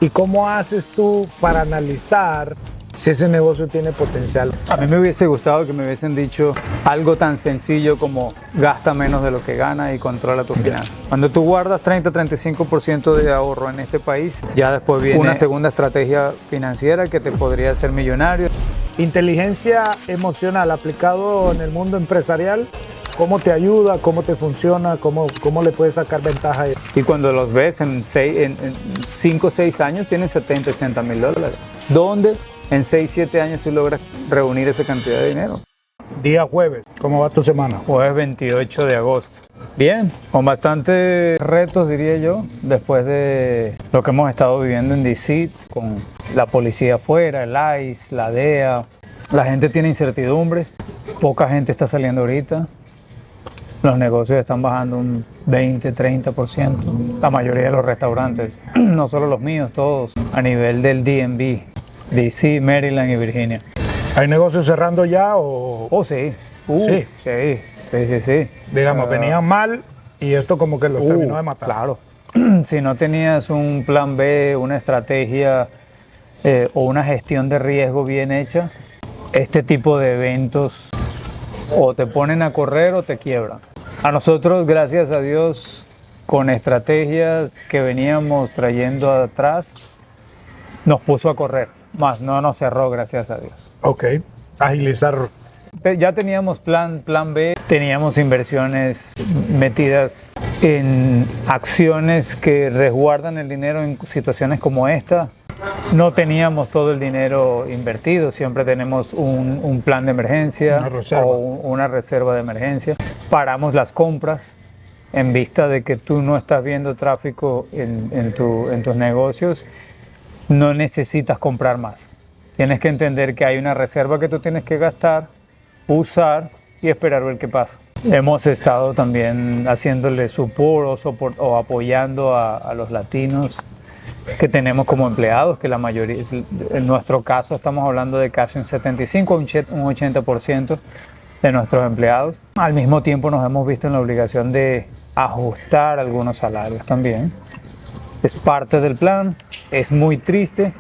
¿Y cómo haces tú para analizar si ese negocio tiene potencial? A mí me hubiese gustado que me hubiesen dicho algo tan sencillo como gasta menos de lo que gana y controla tus finanzas. Cuando tú guardas 30-35% de ahorro en este país, ya después viene una segunda estrategia financiera que te podría hacer millonario. Inteligencia emocional aplicado en el mundo empresarial, ¿cómo te ayuda? ¿Cómo te funciona? ¿Cómo le puedes sacar ventaja? Y cuando los ves en 5 o 6 años tienen 70, 80 mil dólares. ¿Dónde en 6, 7 años tú logras reunir esa cantidad de dinero? Día jueves, ¿cómo va tu semana? Jueves 28 de agosto. Bien, con bastantes retos diría yo, después de lo que hemos estado viviendo en DC, con la policía afuera, el ICE, la DEA. La gente tiene incertidumbre, poca gente está saliendo ahorita. Los negocios están bajando un 20-30%. La mayoría de los restaurantes, no solo los míos, todos, a nivel del DMV, DC, Maryland y Virginia. ¿Hay negocios cerrando ya o...? Oh, sí. Sí. Digamos, venían mal y esto como que los terminó de matar. Claro. Si no tenías un plan B, una estrategia o una gestión de riesgo bien hecha, este tipo de eventos o te ponen a correr o te quiebran. A nosotros, gracias a Dios, con estrategias que veníamos trayendo atrás, nos puso a correr, más no nos cerró, gracias a Dios. Ok, agilizar. Ya teníamos plan B, teníamos inversiones metidas en acciones que resguardan el dinero en situaciones como esta. No teníamos todo el dinero invertido, siempre tenemos un plan de emergencia o una reserva de emergencia. Paramos las compras en vista de que tú no estás viendo tráfico en tus negocios, no necesitas comprar más. Tienes que entender que hay una reserva que tú tienes que gastar, usar y esperar ver qué pasa. Hemos estado también haciéndole support o apoyando a los latinos que tenemos como empleados, que la mayoría, en nuestro caso estamos hablando de casi un 75 o un 80% de nuestros empleados. Al mismo tiempo nos hemos visto en la obligación de ajustar algunos salarios también. Es parte del plan, es muy triste,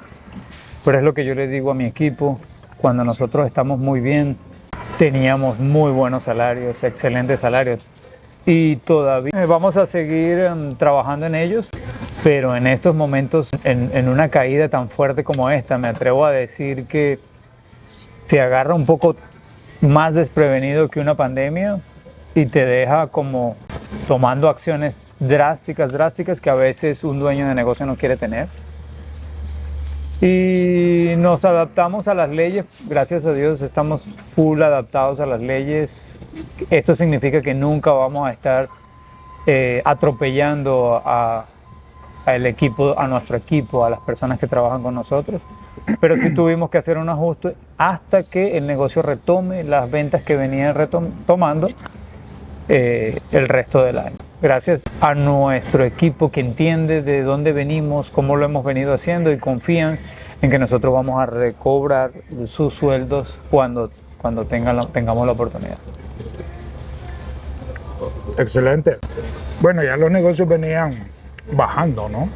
pero es lo que yo les digo a mi equipo. Cuando nosotros estamos muy bien, teníamos muy buenos salarios, excelentes salarios, y todavía vamos a seguir trabajando en ellos. Pero en estos momentos, en una caída tan fuerte como esta, me atrevo a decir que te agarra un poco más desprevenido que una pandemia y te deja como tomando acciones drásticas que a veces un dueño de negocio no quiere tener. Y nos adaptamos a las leyes, gracias a Dios estamos full adaptados a las leyes. Esto significa que nunca vamos a estar atropellando al equipo, a nuestro equipo, a las personas que trabajan con nosotros, pero sí tuvimos que hacer un ajuste hasta que el negocio retome las ventas que venía tomando el resto del año. Gracias a nuestro equipo que entiende de dónde venimos, cómo lo hemos venido haciendo y confían en que nosotros vamos a recobrar sus sueldos cuando tengamos la oportunidad. Excelente. Bueno, ya los negocios venían bajando, ¿no?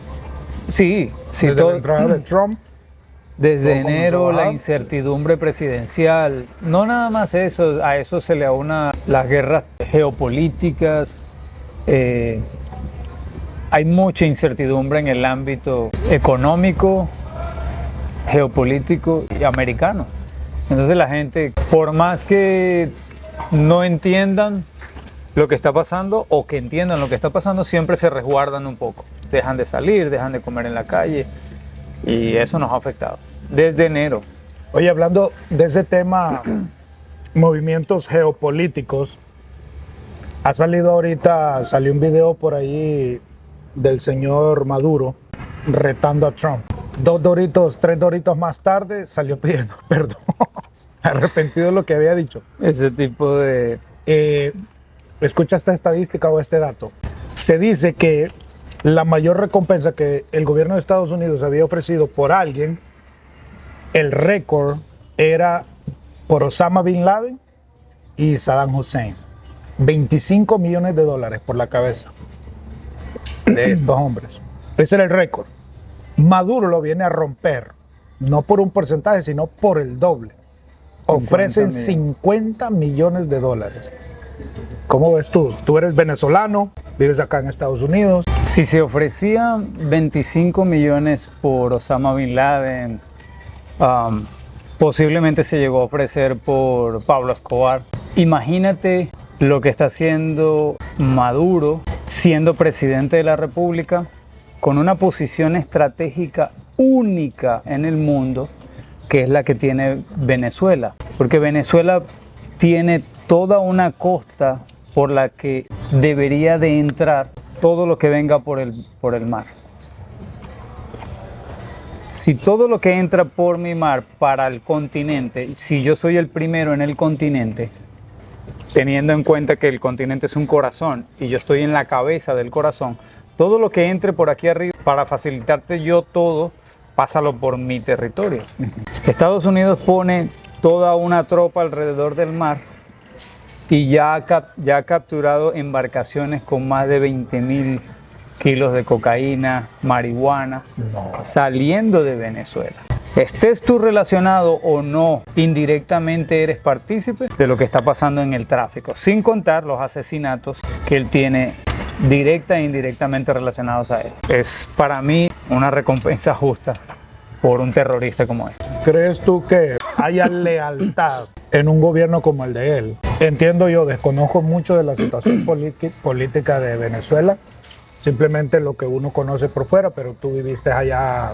Sí. Desde la entrada de Trump. Desde enero, la incertidumbre presidencial, no nada más eso, a eso se le aúna las guerras geopolíticas. Hay mucha incertidumbre en el ámbito económico, geopolítico y americano. Entonces la gente, por más que no entiendan lo que está pasando o que entiendan lo que está pasando, siempre se resguardan un poco. Dejan de salir, dejan de comer en la calle y eso nos ha afectado desde enero. Oye, hablando de ese tema, movimientos geopolíticos, salió un video por ahí del señor Maduro retando a Trump. 3 doritos más tarde salió pidiendo perdón, arrepentido de lo que había dicho. Ese tipo de... Escucha esta estadística o este dato. Se dice que la mayor recompensa que el gobierno de Estados Unidos había ofrecido por alguien, el récord era por Osama Bin Laden y Saddam Hussein. $25 millones por la cabeza de estos hombres. Ese era el récord. Maduro lo viene a romper, no por un porcentaje, sino por el doble. Ofrecen 50 millones de dólares. ¿Cómo ves tú? Tú eres venezolano, vives acá en Estados Unidos. Si se ofrecían 25 millones por Osama Bin Laden, posiblemente se llegó a ofrecer por Pablo Escobar. Imagínate lo que está haciendo Maduro siendo presidente de la República con una posición estratégica única en el mundo, que es la que tiene Venezuela. Porque Venezuela tiene toda una costa por la que debería de entrar todo lo que venga por el mar. Si todo lo que entra por mi mar para el continente, si yo soy el primero en el continente, teniendo en cuenta que el continente es un corazón y yo estoy en la cabeza del corazón, todo lo que entre por aquí arriba, para facilitarte yo todo, pásalo por mi territorio. Estados Unidos pone toda una tropa alrededor del mar y ya ha capturado embarcaciones con más de 20.000 kilos de cocaína, marihuana, saliendo de Venezuela. Estés tú relacionado o no, indirectamente eres partícipe de lo que está pasando en el tráfico, sin contar los asesinatos que él tiene directa e indirectamente relacionados a él. Es para mí una recompensa justa por un terrorista como este. ¿Crees tú que haya lealtad en un gobierno como el de él? Entiendo yo, desconozco mucho de la situación política de Venezuela, simplemente lo que uno conoce por fuera, pero tú viviste allá,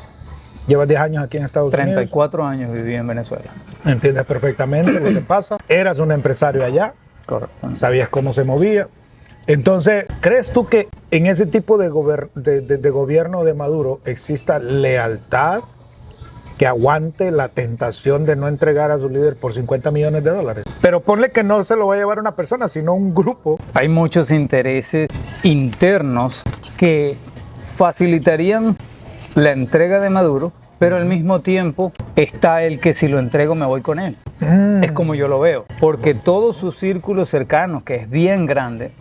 llevas 10 años aquí en Estados Unidos. 34 años viví en Venezuela. Entiendes perfectamente lo que pasa. Eras un empresario allá. Correcto. Sabías cómo se movía. Entonces, ¿crees tú que en ese tipo de gobierno de Maduro exista lealtad que aguante la tentación de no entregar a su líder por 50 millones de dólares? Pero ponle que no se lo va a llevar una persona, sino un grupo. Hay muchos intereses internos que facilitarían la entrega de Maduro, pero al mismo tiempo está el que si lo entrego me voy con él. Es como yo lo veo, porque todo su círculo cercano, que es bien grande,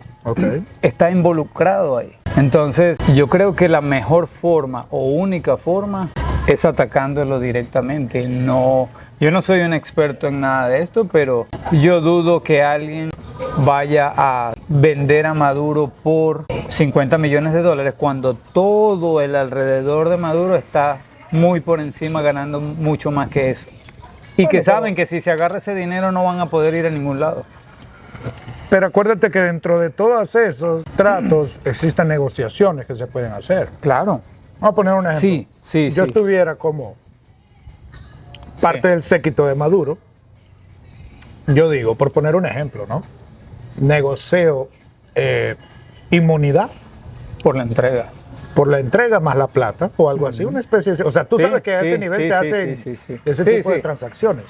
está involucrado ahí. Entonces yo creo que la mejor forma o única forma es atacándolo directamente. No, yo no soy un experto en nada de esto, pero yo dudo que alguien vaya a vender a Maduro por 50 millones de dólares cuando todo el alrededor de Maduro está muy por encima, ganando mucho más que eso. Y que saben que si se agarra ese dinero no van a poder ir a ningún lado. Pero acuérdate que dentro de todos esos tratos existen negociaciones que se pueden hacer. Claro. Vamos a poner un ejemplo. Sí. Yo estuviera como parte del séquito de Maduro, yo digo, por poner un ejemplo, ¿no? Negocio inmunidad. Por la entrega. Por la entrega más la plata o algo así, una especie de... O sea, tú sabes que a ese nivel se hacen ese tipo de transacciones.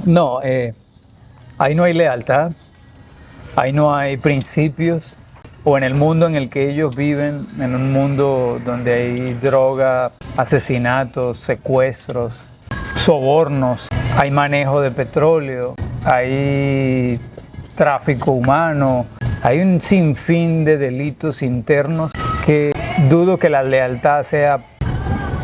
No, ahí no hay lealtad, ahí no hay principios, o en el mundo en el que ellos viven, en un mundo donde hay droga, asesinatos, secuestros, sobornos, hay manejo de petróleo, hay tráfico humano, hay un sinfín de delitos internos que dudo que la lealtad sea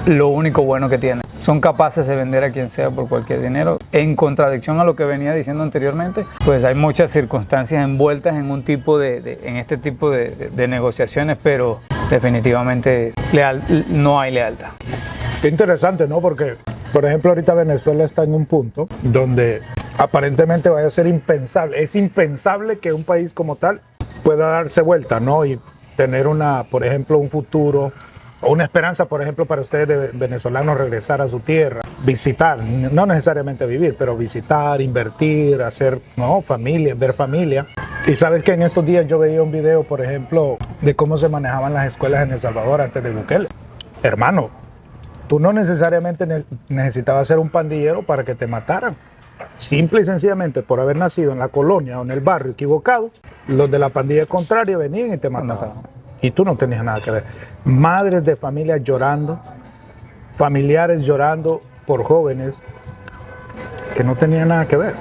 lo único bueno que tienen. Son capaces de vender a quien sea por cualquier dinero. En contradicción a lo que venía diciendo anteriormente, pues hay muchas circunstancias envueltas en en este tipo de negociaciones, pero definitivamente no hay lealtad. Qué interesante, ¿no? Porque, por ejemplo, ahorita Venezuela está en un punto donde aparentemente vaya a ser impensable. Es impensable que un país como tal pueda darse vuelta, ¿no? Y tener por ejemplo, un futuro o una esperanza, por ejemplo, para ustedes de venezolanos regresar a su tierra, visitar, no necesariamente vivir, pero visitar, invertir, hacer, ¿no? Familia, ver familia. Y sabes que en estos días yo veía un video, por ejemplo, de cómo se manejaban las escuelas en El Salvador antes de Bukele. Hermano, tú no necesariamente necesitabas ser un pandillero para que te mataran. Simple y sencillamente por haber nacido en la colonia o en el barrio equivocado, los de la pandilla contraria venían y te mataban. Y tú no tenías nada que ver. Madres de familias llorando, familiares llorando por jóvenes que no tenían nada que ver.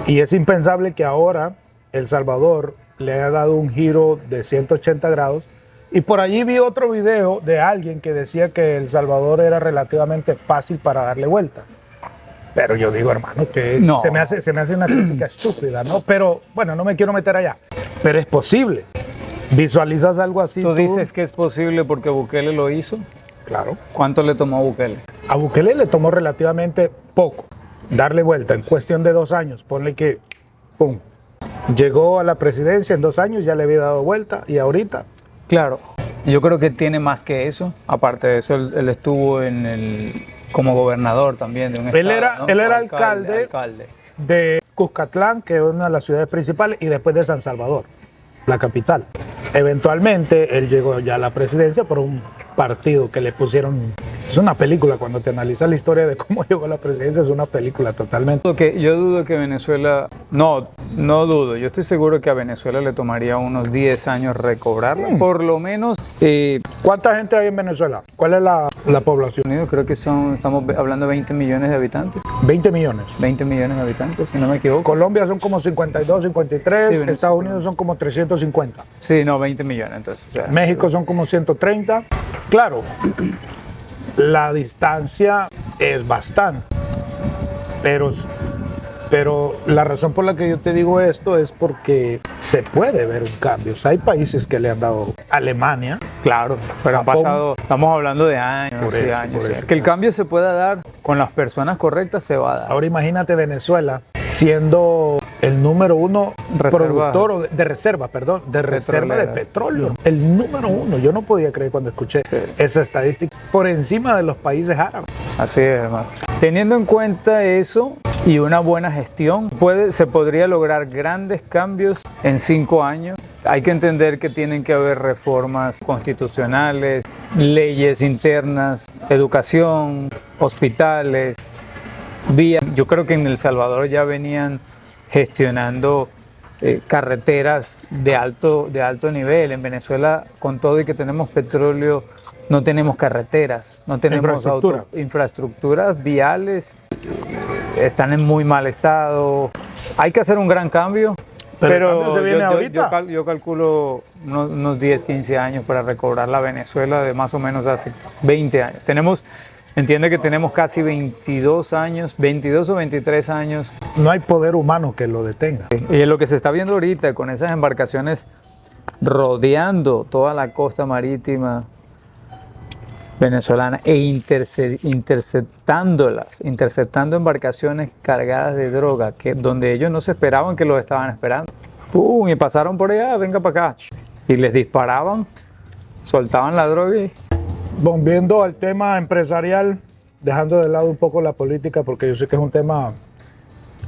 Y es impensable que ahora El Salvador le haya dado un giro de 180 grados Y por allí vi otro video de alguien que decía que El Salvador era relativamente fácil para darle vuelta. Pero yo digo, hermano, que No. se me hace una crítica estúpida, ¿no? Pero bueno, no me quiero meter allá. Pero es posible. ¿Visualizas algo así? Tú dices que es posible porque Bukele lo hizo. Claro. ¿Cuánto le tomó a Bukele? A Bukele le tomó relativamente poco darle vuelta. En cuestión de 2 años, ponle que, pum, llegó a la presidencia en 2 años, ya le había dado vuelta y ahorita... Claro, yo creo que tiene más que eso. Aparte de eso, él estuvo como gobernador también de un estado. Él ¿no? era alcalde de Cuscatlán, que es una de las ciudades principales, y después de San Salvador, la capital. Eventualmente él llegó ya a la presidencia por un partido que le pusieron... Es una película, cuando te analizas la historia de cómo llegó a la presidencia, es una película totalmente. Yo dudo que Venezuela... No dudo. Yo estoy seguro que a Venezuela le tomaría unos 10 años recobrarla. Por lo menos... ¿Cuánta gente hay en Venezuela? ¿Cuál es la población? Creo que estamos hablando de 20 millones de habitantes. 20 millones. 20 millones de habitantes, si no me equivoco. Colombia son como 52, 53, Sí, Estados Unidos son como 350. Sí, no, 20 millones entonces. O sea, México son como 130. Claro, la distancia es bastante, pero la razón por la que yo te digo esto es porque se puede ver un cambio. O sea, hay países que le han dado, Alemania. claro, pero han Japón. pasado, estamos hablando de años Por y eso, años. por Sí. eso. Que el cambio se pueda dar con las personas correctas, se va a dar. Ahora imagínate Venezuela siendo el número 1 Reserva. productor de reserva, perdón, de reserva de Petrolera. petróleo. El número 1. Yo no podía creer cuando escuché Sí. esa estadística por encima de los países árabes. Así es, hermano. Teniendo en cuenta eso y una buena gestión, se podría lograr grandes cambios en 5 años. Hay que entender que tienen que haber reformas constitucionales, leyes internas, educación, hospitales, vías. Yo creo que en El Salvador ya venían gestionando carreteras de alto nivel. En Venezuela, con todo y que tenemos petróleo, no tenemos carreteras, no tenemos infraestructuras viales, están en muy mal estado. Hay que hacer un gran cambio, Pero el pero cambio se viene ahorita. yo calculo unos 10, 15 años para recobrar la Venezuela de más o menos hace 20 años. Entiende que tenemos casi 22 años, 22 o 23 años. No hay poder humano que lo detenga. Y es lo que se está viendo ahorita con esas embarcaciones rodeando toda la costa marítima venezolana e interceptando embarcaciones cargadas de droga, donde ellos no se esperaban que los estaban esperando. ¡Pum! Y pasaron por allá, venga para acá. Y les disparaban, soltaban la droga y... Volviendo al tema empresarial, dejando de lado un poco la política, porque yo sé que es un tema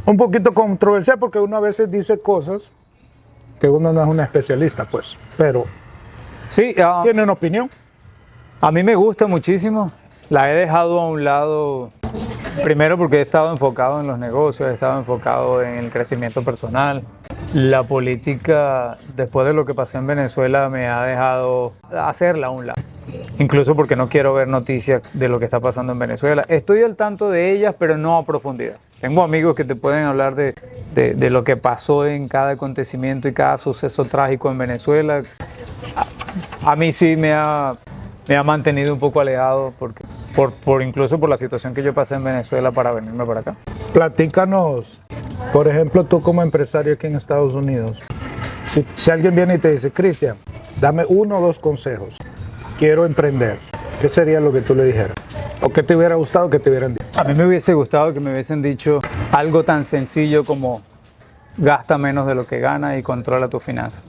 un poquito controversial, porque uno a veces dice cosas que uno no es un especialista, pues, pero Sí, tiene una opinión. a mí me gusta muchísimo. La he dejado a un lado, primero porque he estado enfocado en los negocios, he estado enfocado en el crecimiento personal. La política, después de lo que pasó en Venezuela, me ha dejado hacerla a un lado. Incluso porque no quiero ver noticias de lo que está pasando en Venezuela. Estoy al tanto de ellas, pero no a profundidad. Tengo amigos que te pueden hablar de lo que pasó en cada acontecimiento y cada suceso trágico en Venezuela. A mí sí me ha mantenido un poco alejado, incluso por la situación que yo pasé en Venezuela para venirme para acá. Platícanos, por ejemplo, tú como empresario aquí en Estados Unidos, si alguien viene y te dice, Cristian, dame 1 o 2 consejos, quiero emprender, ¿qué sería lo que tú le dijeras? ¿O qué te hubiera gustado que te hubieran dicho? A mí me hubiese gustado que me hubiesen dicho algo tan sencillo como gasta menos de lo que gana y controla tus finanzas.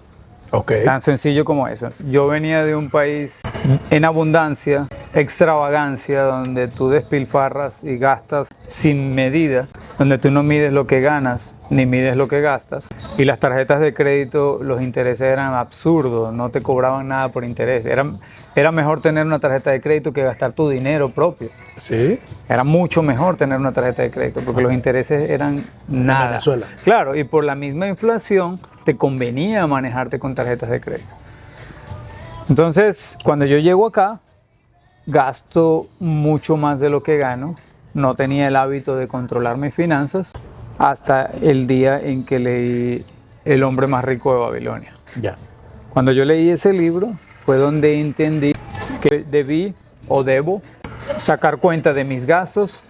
Ok. Tan sencillo como eso. Yo venía de un país en abundancia, extravagancia, donde tú despilfarras y gastas sin medida, donde tú no mides lo que ganas ni mides lo que gastas. Y las tarjetas de crédito, los intereses eran absurdos, no te cobraban nada por interés. Era mejor tener una tarjeta de crédito que gastar tu dinero propio. Sí. Era mucho mejor tener una tarjeta de crédito porque los intereses eran nada. Venezuela. Claro, y por la misma inflación te convenía manejarte con tarjetas de crédito. Entonces, cuando yo llego acá, gasto mucho más de lo que gano. No tenía el hábito de controlar mis finanzas hasta el día en que leí El hombre más rico de Babilonia. Ya. Cuando yo leí ese libro, fue donde entendí que debí o debo sacar cuenta de mis gastos,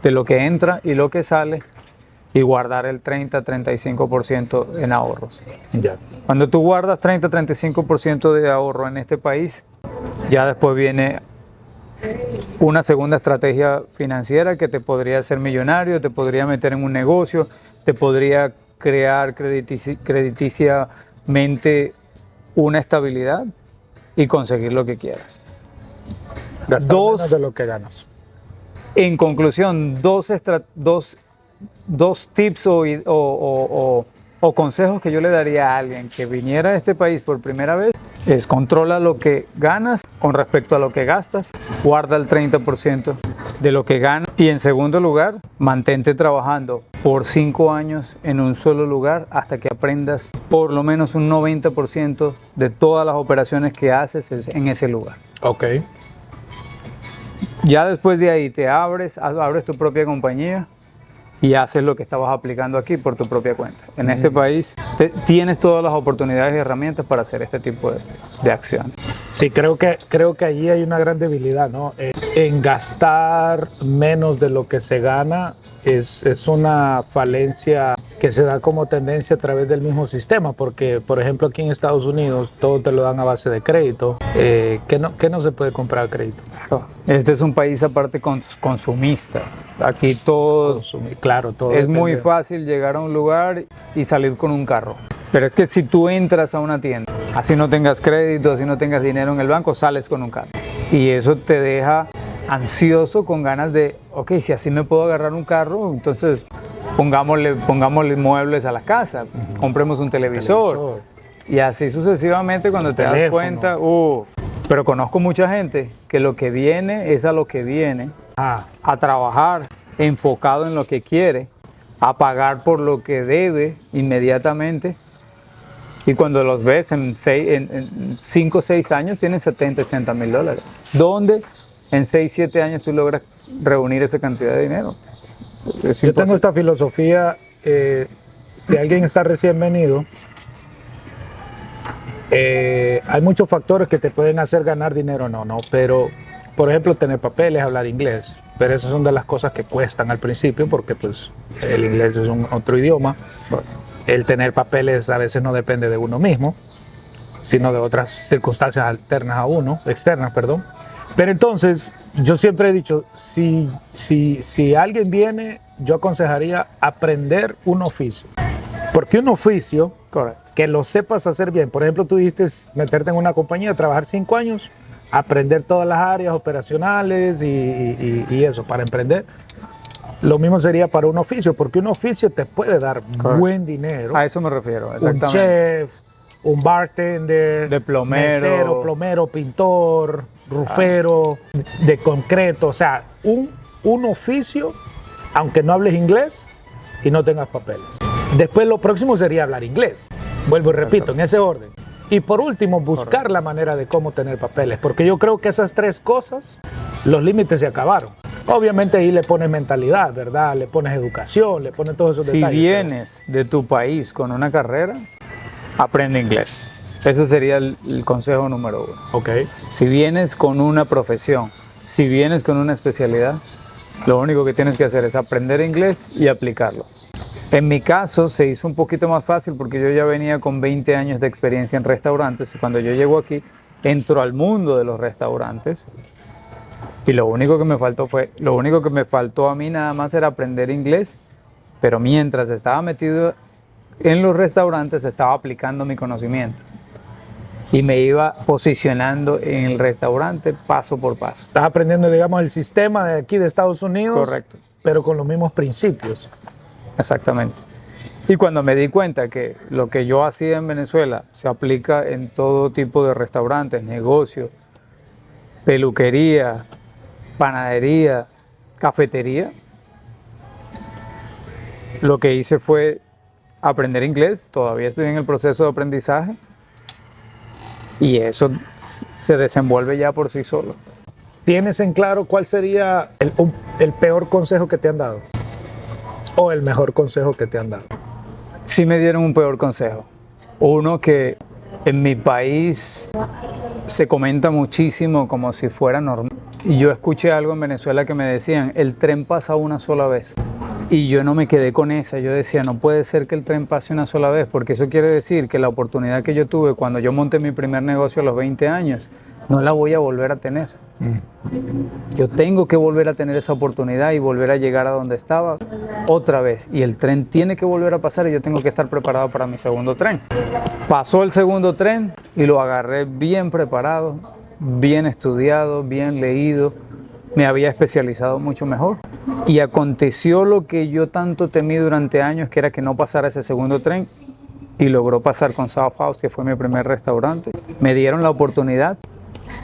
de lo que entra y lo que sale, y guardar el 30-35% en ahorros. Ya. Cuando tú guardas 30-35% de ahorro en este país, ya después viene una segunda estrategia financiera que te podría hacer millonario, te podría meter en un negocio, te podría crear crediticiamente una estabilidad y conseguir lo que quieras. Gastar menos de lo que ganas. En conclusión, dos tips o consejos que yo le daría a alguien que viniera a este país por primera vez es: controla lo que ganas con respecto a lo que gastas, guarda el 30% de lo que ganas, y en segundo lugar, mantente trabajando por 5 años en un solo lugar hasta que aprendas por lo menos un 90% de todas las operaciones que haces en ese lugar. Ok. Ya después de ahí te abres tu propia compañía y haces lo que estabas aplicando aquí por tu propia cuenta. En este país tienes todas las oportunidades y herramientas para hacer este tipo de acciones. Sí, creo que allí hay una gran debilidad, ¿no? En gastar menos de lo que se gana es una falencia que se da como tendencia a través del mismo sistema, porque, por ejemplo, aquí en Estados Unidos todo te lo dan a base de crédito, que no se puede comprar a crédito. Claro. Este es un país aparte consumista. Aquí todo, todo es depende. muy fácil llegar a un lugar y salir con un carro. Pero es que si tú entras a una tienda, así no tengas crédito, así no tengas dinero en el banco, sales con un carro. Y eso te deja ansioso, con ganas de, ok, si así me puedo agarrar un carro, entonces pongámosle muebles a la casa, compremos un televisor. Y así sucesivamente, cuando te das cuenta, pero conozco mucha gente que lo que viene es a lo que viene, a trabajar enfocado en lo que quiere, a pagar por lo que debe inmediatamente. Y cuando los ves en 5 o 6 años tienen 70, 80 mil dólares. ¿Dónde en 6, 7 años tú logras reunir esa cantidad de dinero? Yo tengo esta filosofía, si alguien está recién venido, hay muchos factores que te pueden hacer ganar dinero, no, pero por ejemplo tener papeles, hablar inglés, pero esas son de las cosas que cuestan al principio porque pues el inglés es otro idioma. El tener papeles a veces no depende de uno mismo, sino de otras circunstancias externas, perdón. Pero entonces, yo siempre he dicho, si alguien viene, yo aconsejaría aprender un oficio. Porque un oficio, correcto, que lo sepas hacer bien. Por ejemplo, tú dijiste meterte en una compañía, trabajar 5 años, aprender todas las áreas operacionales y eso, para emprender. Lo mismo sería para un oficio, porque un oficio te puede dar buen dinero. A eso me refiero, exactamente. Un chef, un bartender, de plomero, mesero, plomero, pintor, rufero, de concreto. O sea, un oficio, aunque no hables inglés y no tengas papeles. Después lo próximo sería hablar inglés. Vuelvo y repito, en ese orden. Y por último, buscar la manera de cómo tener papeles, porque yo creo que esas 3 cosas, los límites se acabaron. Obviamente ahí le pones mentalidad, ¿verdad? Le pones educación, le pones todos esos detalles. Si vienes de tu país con una carrera, aprende inglés. Ese sería el consejo número 1. Ok. Si vienes con una profesión, si vienes con una especialidad, lo único que tienes que hacer es aprender inglés y aplicarlo. En mi caso se hizo un poquito más fácil porque yo ya venía con 20 años de experiencia en restaurantes y cuando yo llego aquí, entro al mundo de los restaurantes. Y lo único que me faltó a mí nada más era aprender inglés, pero mientras estaba metido en los restaurantes estaba aplicando mi conocimiento y me iba posicionando en el restaurante paso por paso. Estás aprendiendo, digamos, el sistema de aquí de Estados Unidos, correcto, pero con los mismos principios. Exactamente. Y cuando me di cuenta que lo que yo hacía en Venezuela se aplica en todo tipo de restaurantes, negocios, peluquería, panadería, cafetería, lo que hice fue aprender inglés. Todavía estoy en el proceso de aprendizaje y eso se desenvuelve ya por sí solo. ¿Tienes en claro cuál sería el peor consejo que te han dado? ¿O el mejor consejo que te han dado? Sí me dieron un peor consejo. Uno que en mi país se comenta muchísimo como si fuera normal. Y yo escuché algo en Venezuela que me decían, el tren pasa una sola vez. Y yo no me quedé con esa, yo decía, no puede ser que el tren pase una sola vez, porque eso quiere decir que la oportunidad que yo tuve cuando yo monté mi primer negocio a los 20 años, no la voy a volver a tener. Yo tengo que volver a tener esa oportunidad y volver a llegar a donde estaba otra vez. Y el tren tiene que volver a pasar y yo tengo que estar preparado para mi segundo tren. Pasó el segundo tren y lo agarré bien preparado, bien estudiado, bien leído. Me había especializado mucho mejor. Y aconteció lo que yo tanto temí durante años, que era que no pasara ese segundo tren. Y logró pasar con South House, que fue mi primer restaurante. Me dieron la oportunidad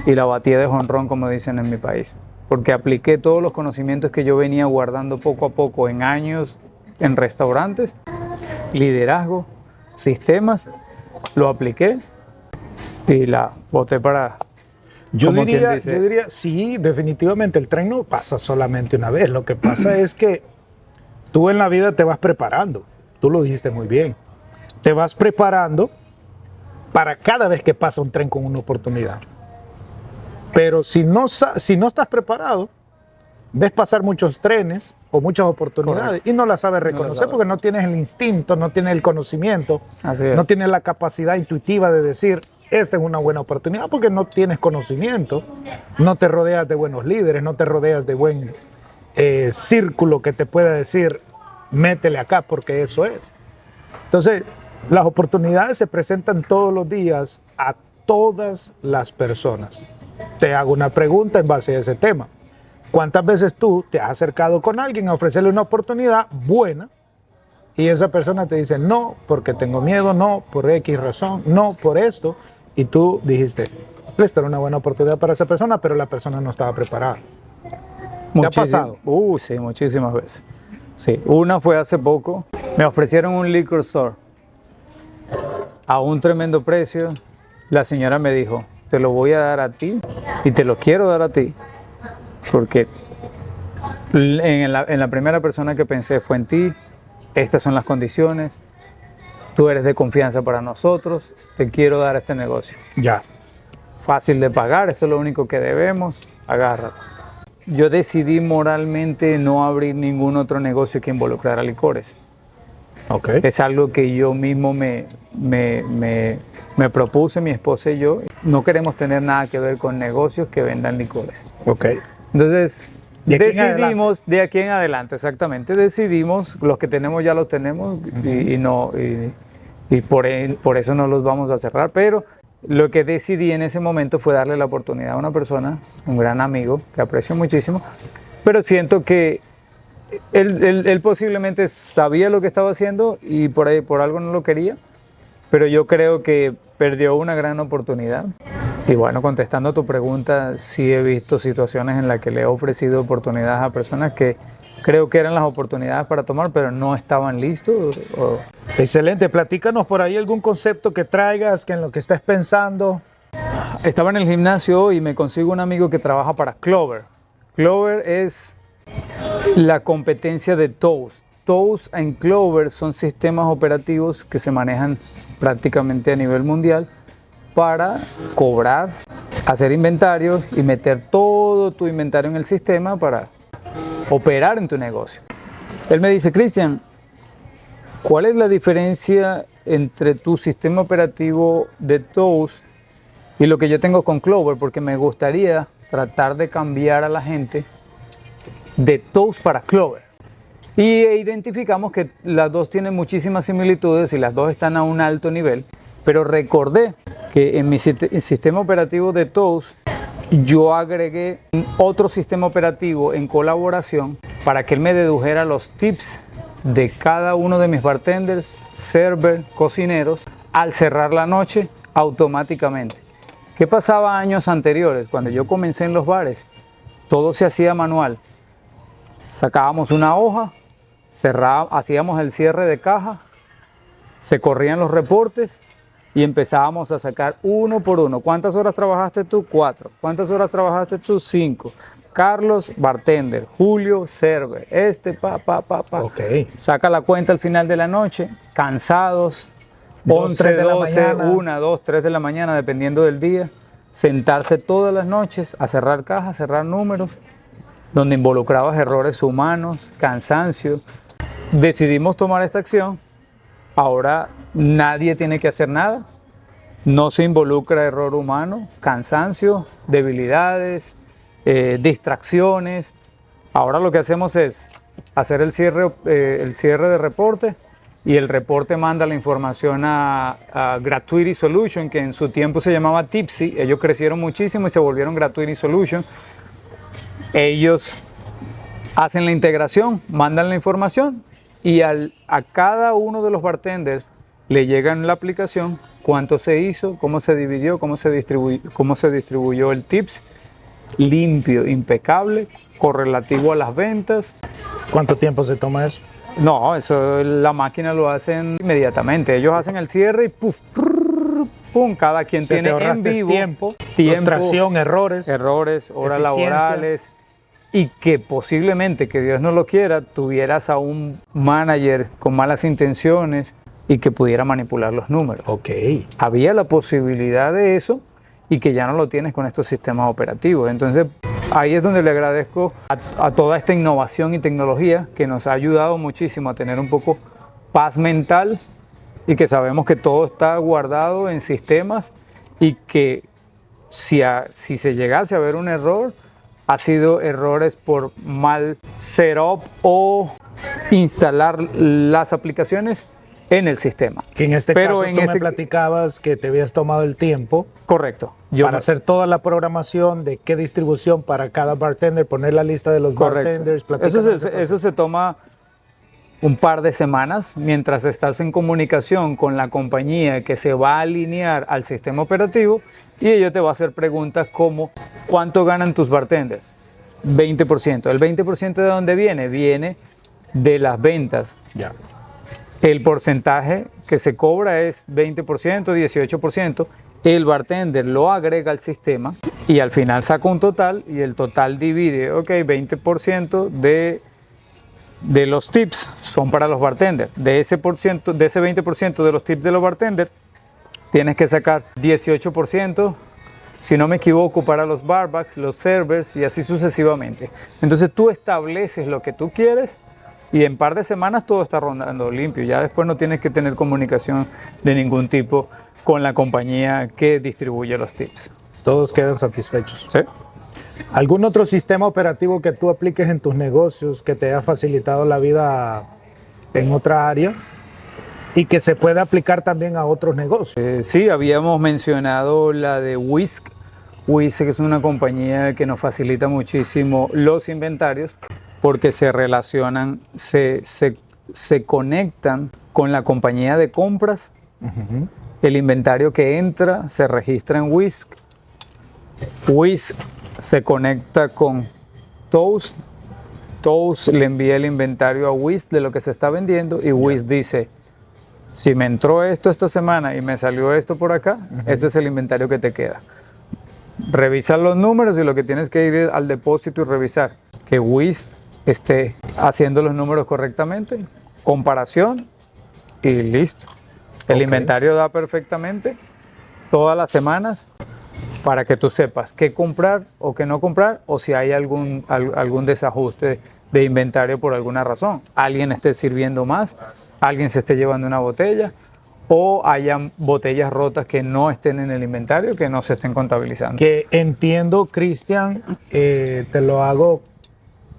y la batí de jonrón, como dicen en mi país, porque apliqué todos los conocimientos que yo venía guardando poco a poco en años en restaurantes, liderazgo, sistemas, lo apliqué y la boté para... Yo diría, sí, definitivamente el tren no pasa solamente una vez. Lo que pasa es que tú en la vida te vas preparando, tú lo dijiste muy bien, te vas preparando para cada vez que pasa un tren con una oportunidad. Pero si no estás preparado, ves pasar muchos trenes o muchas oportunidades. Correcto. Y no las sabes reconocer porque no tienes el instinto, no tienes el conocimiento, no tienes la capacidad intuitiva de decir, esta es una buena oportunidad, porque no tienes conocimiento, no te rodeas de buenos líderes, no te rodeas de buen círculo que te pueda decir, métele acá porque eso es. Entonces, las oportunidades se presentan todos los días a todas las personas. Te hago una pregunta en base a ese tema. ¿Cuántas veces tú te has acercado con alguien a ofrecerle una oportunidad buena y esa persona te dice no porque tengo miedo, no por X razón, no por esto, y tú dijiste, esta era una buena oportunidad para esa persona, pero la persona no estaba preparada? ¿Te ha pasado? Sí, muchísimas veces. Sí, una fue hace poco, me ofrecieron un liquor store a un tremendo precio. La señora me dijo, te lo voy a dar a ti y te lo quiero dar a ti, porque en la primera persona que pensé fue en ti, estas son las condiciones, tú eres de confianza para nosotros, te quiero dar este negocio. Ya. Fácil de pagar, esto es lo único que debemos, agárralo. Yo decidí moralmente no abrir ningún otro negocio que involucrara licores. Okay. Es algo que yo mismo me propuse, mi esposa y yo. No queremos tener nada que ver con negocios que vendan licores. Okay. Entonces, decidimos, de aquí en adelante, exactamente, decidimos, los que tenemos ya los tenemos, y por eso no los vamos a cerrar, pero lo que decidí en ese momento fue darle la oportunidad a una persona, un gran amigo, que aprecio muchísimo, pero siento que él posiblemente sabía lo que estaba haciendo y por algo no lo quería, pero yo creo que perdió una gran oportunidad. Y bueno, contestando a tu pregunta, sí he visto situaciones en las que le he ofrecido oportunidades a personas que creo que eran las oportunidades para tomar, pero no estaban listos. Excelente, platícanos por ahí algún concepto que traigas, que en lo que estés pensando. Estaba en el gimnasio y me consigo un amigo que trabaja para Clover. Clover es la competencia de Toast. Toast en Clover son sistemas operativos que se manejan prácticamente a nivel mundial para cobrar, hacer inventario y meter todo tu inventario en el sistema para operar en tu negocio. Él me dice, Cristian, ¿cuál es la diferencia entre tu sistema operativo de Toast y lo que yo tengo con Clover? Porque me gustaría tratar de cambiar a la gente de Toast para Clover. Y identificamos que las dos tienen muchísimas similitudes y las dos están a un alto nivel, pero recordé que en mi sistema operativo de Toast yo agregué otro sistema operativo en colaboración para que él me dedujera los tips de cada uno de mis bartenders, server, cocineros, al cerrar la noche automáticamente. ¿Qué pasaba años anteriores? Cuando yo comencé en los bares, todo se hacía manual. Sacábamos una hoja, hacíamos el cierre de caja, se corrían los reportes y empezábamos a sacar uno por uno. ¿Cuántas horas trabajaste tú? 4. ¿Cuántas horas trabajaste tú? 5. Carlos, bartender. Julio, server. Okay. Saca la cuenta al final de la noche, cansados, 11, 12, 1, 2, 3 de la mañana, dependiendo del día. sentarse todas las noches a cerrar cajas, cerrar números, donde involucrabas errores humanos, cansancio. Decidimos tomar esta acción. Ahora nadie tiene que hacer nada. No se involucra error humano, cansancio, debilidades, distracciones. Ahora lo que hacemos es hacer el cierre de reporte, y el reporte manda la información a Gratuity Solution, que en su tiempo se llamaba Tipsy. Ellos crecieron muchísimo y se volvieron Gratuity Solution. Ellos hacen la integración, mandan la información, y a cada uno de los bartenders le llega en la aplicación cuánto se hizo, cómo se dividió, cómo se distribuyó el tips, limpio, impecable, correlativo a las ventas. ¿Cuánto tiempo se toma eso? No, eso la máquina lo hacen inmediatamente. Ellos hacen el cierre y ¡puf! ¡Pum! Cada quien tiene en vivo tiempo, frustración, errores, horas laborales, y que posiblemente, que Dios no lo quiera, tuvieras a un manager con malas intenciones y que pudiera manipular los números. Ok. Había la posibilidad de eso, y que ya no lo tienes con estos sistemas operativos. Entonces, ahí es donde le agradezco a toda esta innovación y tecnología, que nos ha ayudado muchísimo a tener un poco paz mental, y que sabemos que todo está guardado en sistemas, y que si se llegase a ver un error, ha sido errores por mal setup o instalar las aplicaciones en el sistema. Que en este caso tú me platicabas que te habías tomado el tiempo. Correcto. Para hacer toda la programación de qué distribución para cada bartender, poner la lista de los bartenders. Eso se toma un par de semanas mientras estás en comunicación con la compañía que se va a alinear al sistema operativo, y ellos te va a hacer preguntas como: ¿cuánto ganan tus bartenders? 20%. ¿El 20% de dónde viene? Viene de las ventas. Ya. El porcentaje que se cobra es 20%, 18%. El bartender lo agrega al sistema y al final saca un total, y el total divide, 20% de los tips son para los bartenders. De ese 20% de los tips de los bartenders, tienes que sacar 18%, si no me equivoco, para los barbacks, los servers, y así sucesivamente. Entonces tú estableces lo que tú quieres, y en par de semanas todo está rondando limpio. Ya después no tienes que tener comunicación de ningún tipo con la compañía que distribuye los tips. Todos quedan satisfechos. ¿Sí? ¿Algún otro sistema operativo que tú apliques en tus negocios que te haya facilitado la vida en otra área y que se pueda aplicar también a otros negocios? Sí, habíamos mencionado la de Whisk. Whisk es una compañía que nos facilita muchísimo los inventarios, porque se relacionan, se conectan con la compañía de compras. Uh-huh. El inventario que entra se registra en Whisk. Whisk se conecta con Toast. Toast le envía el inventario a Whisk de lo que se está vendiendo, y Whisk dice: si me entró esto esta semana y me salió esto por acá, este es el inventario que te queda. Revisar los números, y lo que tienes que ir al depósito y revisar que Whisk esté haciendo los números correctamente, comparación, y listo. El inventario da perfectamente todas las semanas, para que tú sepas qué comprar o qué no comprar, o si hay algún desajuste de inventario por alguna razón. Alguien esté sirviendo más, alguien se esté llevando una botella, o hayan botellas rotas que no estén en el inventario, que no se estén contabilizando. Que entiendo, Cristian, te lo hago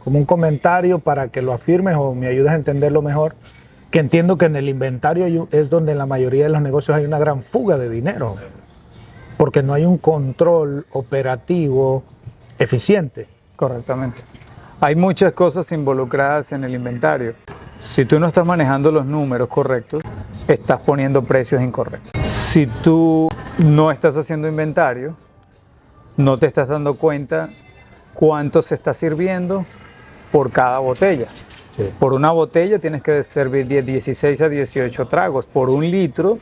como un comentario para que lo afirmes o me ayudes a entenderlo mejor, que entiendo que en el inventario es donde en la mayoría de los negocios hay una gran fuga de dinero, porque no hay un control operativo eficiente. Correctamente. Hay muchas cosas involucradas en el inventario. Si tú no estás manejando los números correctos, estás poniendo precios incorrectos. Si tú no estás haciendo inventario, no te estás dando cuenta cuánto se está sirviendo por cada botella. Sí. Por una botella tienes que servir 16 a 18 tragos. Por un litro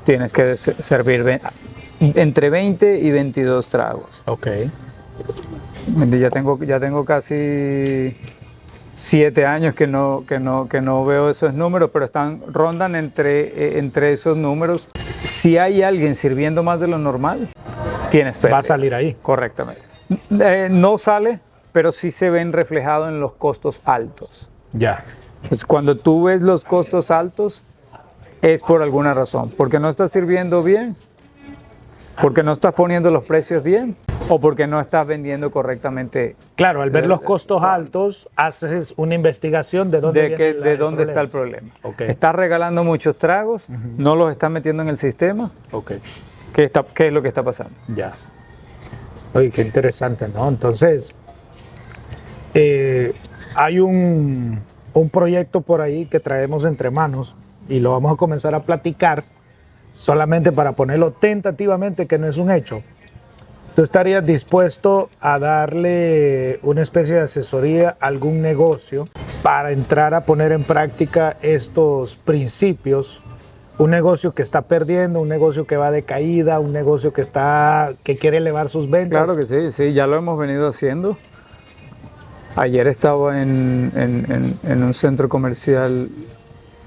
tienes que servir entre 20 y 22 tragos. Ok. Ya tengo casi 7 años que no veo esos números, pero rondan entre esos números. Si hay alguien sirviendo más de lo normal, tienes pérdidas. Va a salir ahí. Correctamente. No sale, pero sí se ven reflejados en los costos altos. Ya. Entonces, cuando tú ves los costos altos, es por alguna razón. Porque no estás sirviendo bien, porque no estás poniendo los precios bien, o porque no estás vendiendo correctamente. Claro, al ver los costos altos, haces una investigación de dónde, de dónde está el problema. Okay. Estás regalando muchos tragos, no los estás metiendo en el sistema. Ok. ¿Qué es lo que está pasando? Ya. Oye, qué interesante, ¿no? Entonces, hay un proyecto por ahí que traemos entre manos y lo vamos a comenzar a platicar solamente para ponerlo tentativamente, que no es un hecho. ¿Tú estarías dispuesto a darle una especie de asesoría a algún negocio para entrar a poner en práctica estos principios? Un negocio que está perdiendo, un negocio que va de caída, un negocio que quiere elevar sus ventas. Claro que sí, ya lo hemos venido haciendo. Ayer estaba en un centro comercial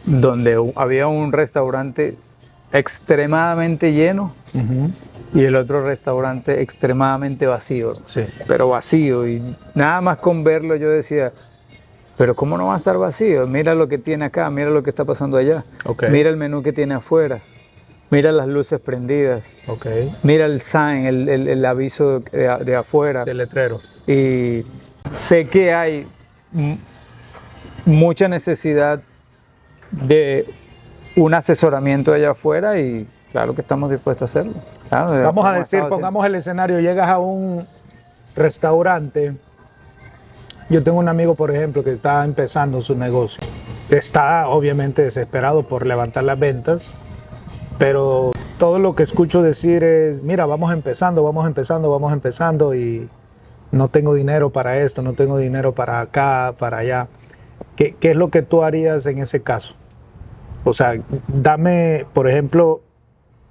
donde había un restaurante extremadamente lleno y el otro restaurante extremadamente vacío. Sí. Pero vacío, y nada más con verlo yo decía, pero ¿cómo no va a estar vacío? Mira lo que tiene acá, mira lo que está pasando allá. Okay. Mira el menú que tiene afuera, mira las luces prendidas, Okay. mira el sign, el aviso de afuera. El letrero. Y sé que hay mucha necesidad de un asesoramiento allá afuera y claro que estamos dispuestos a hacerlo. Claro, Vamos a decir, pongamos el escenario, llegas a un restaurante. Yo tengo un amigo, por ejemplo, que está empezando su negocio. Está obviamente desesperado por levantar las ventas, pero todo lo que escucho decir es, mira, vamos empezando y no tengo dinero para esto, no tengo dinero para acá, para allá. ¿Qué es lo que tú harías en ese caso? O sea, dame, por ejemplo,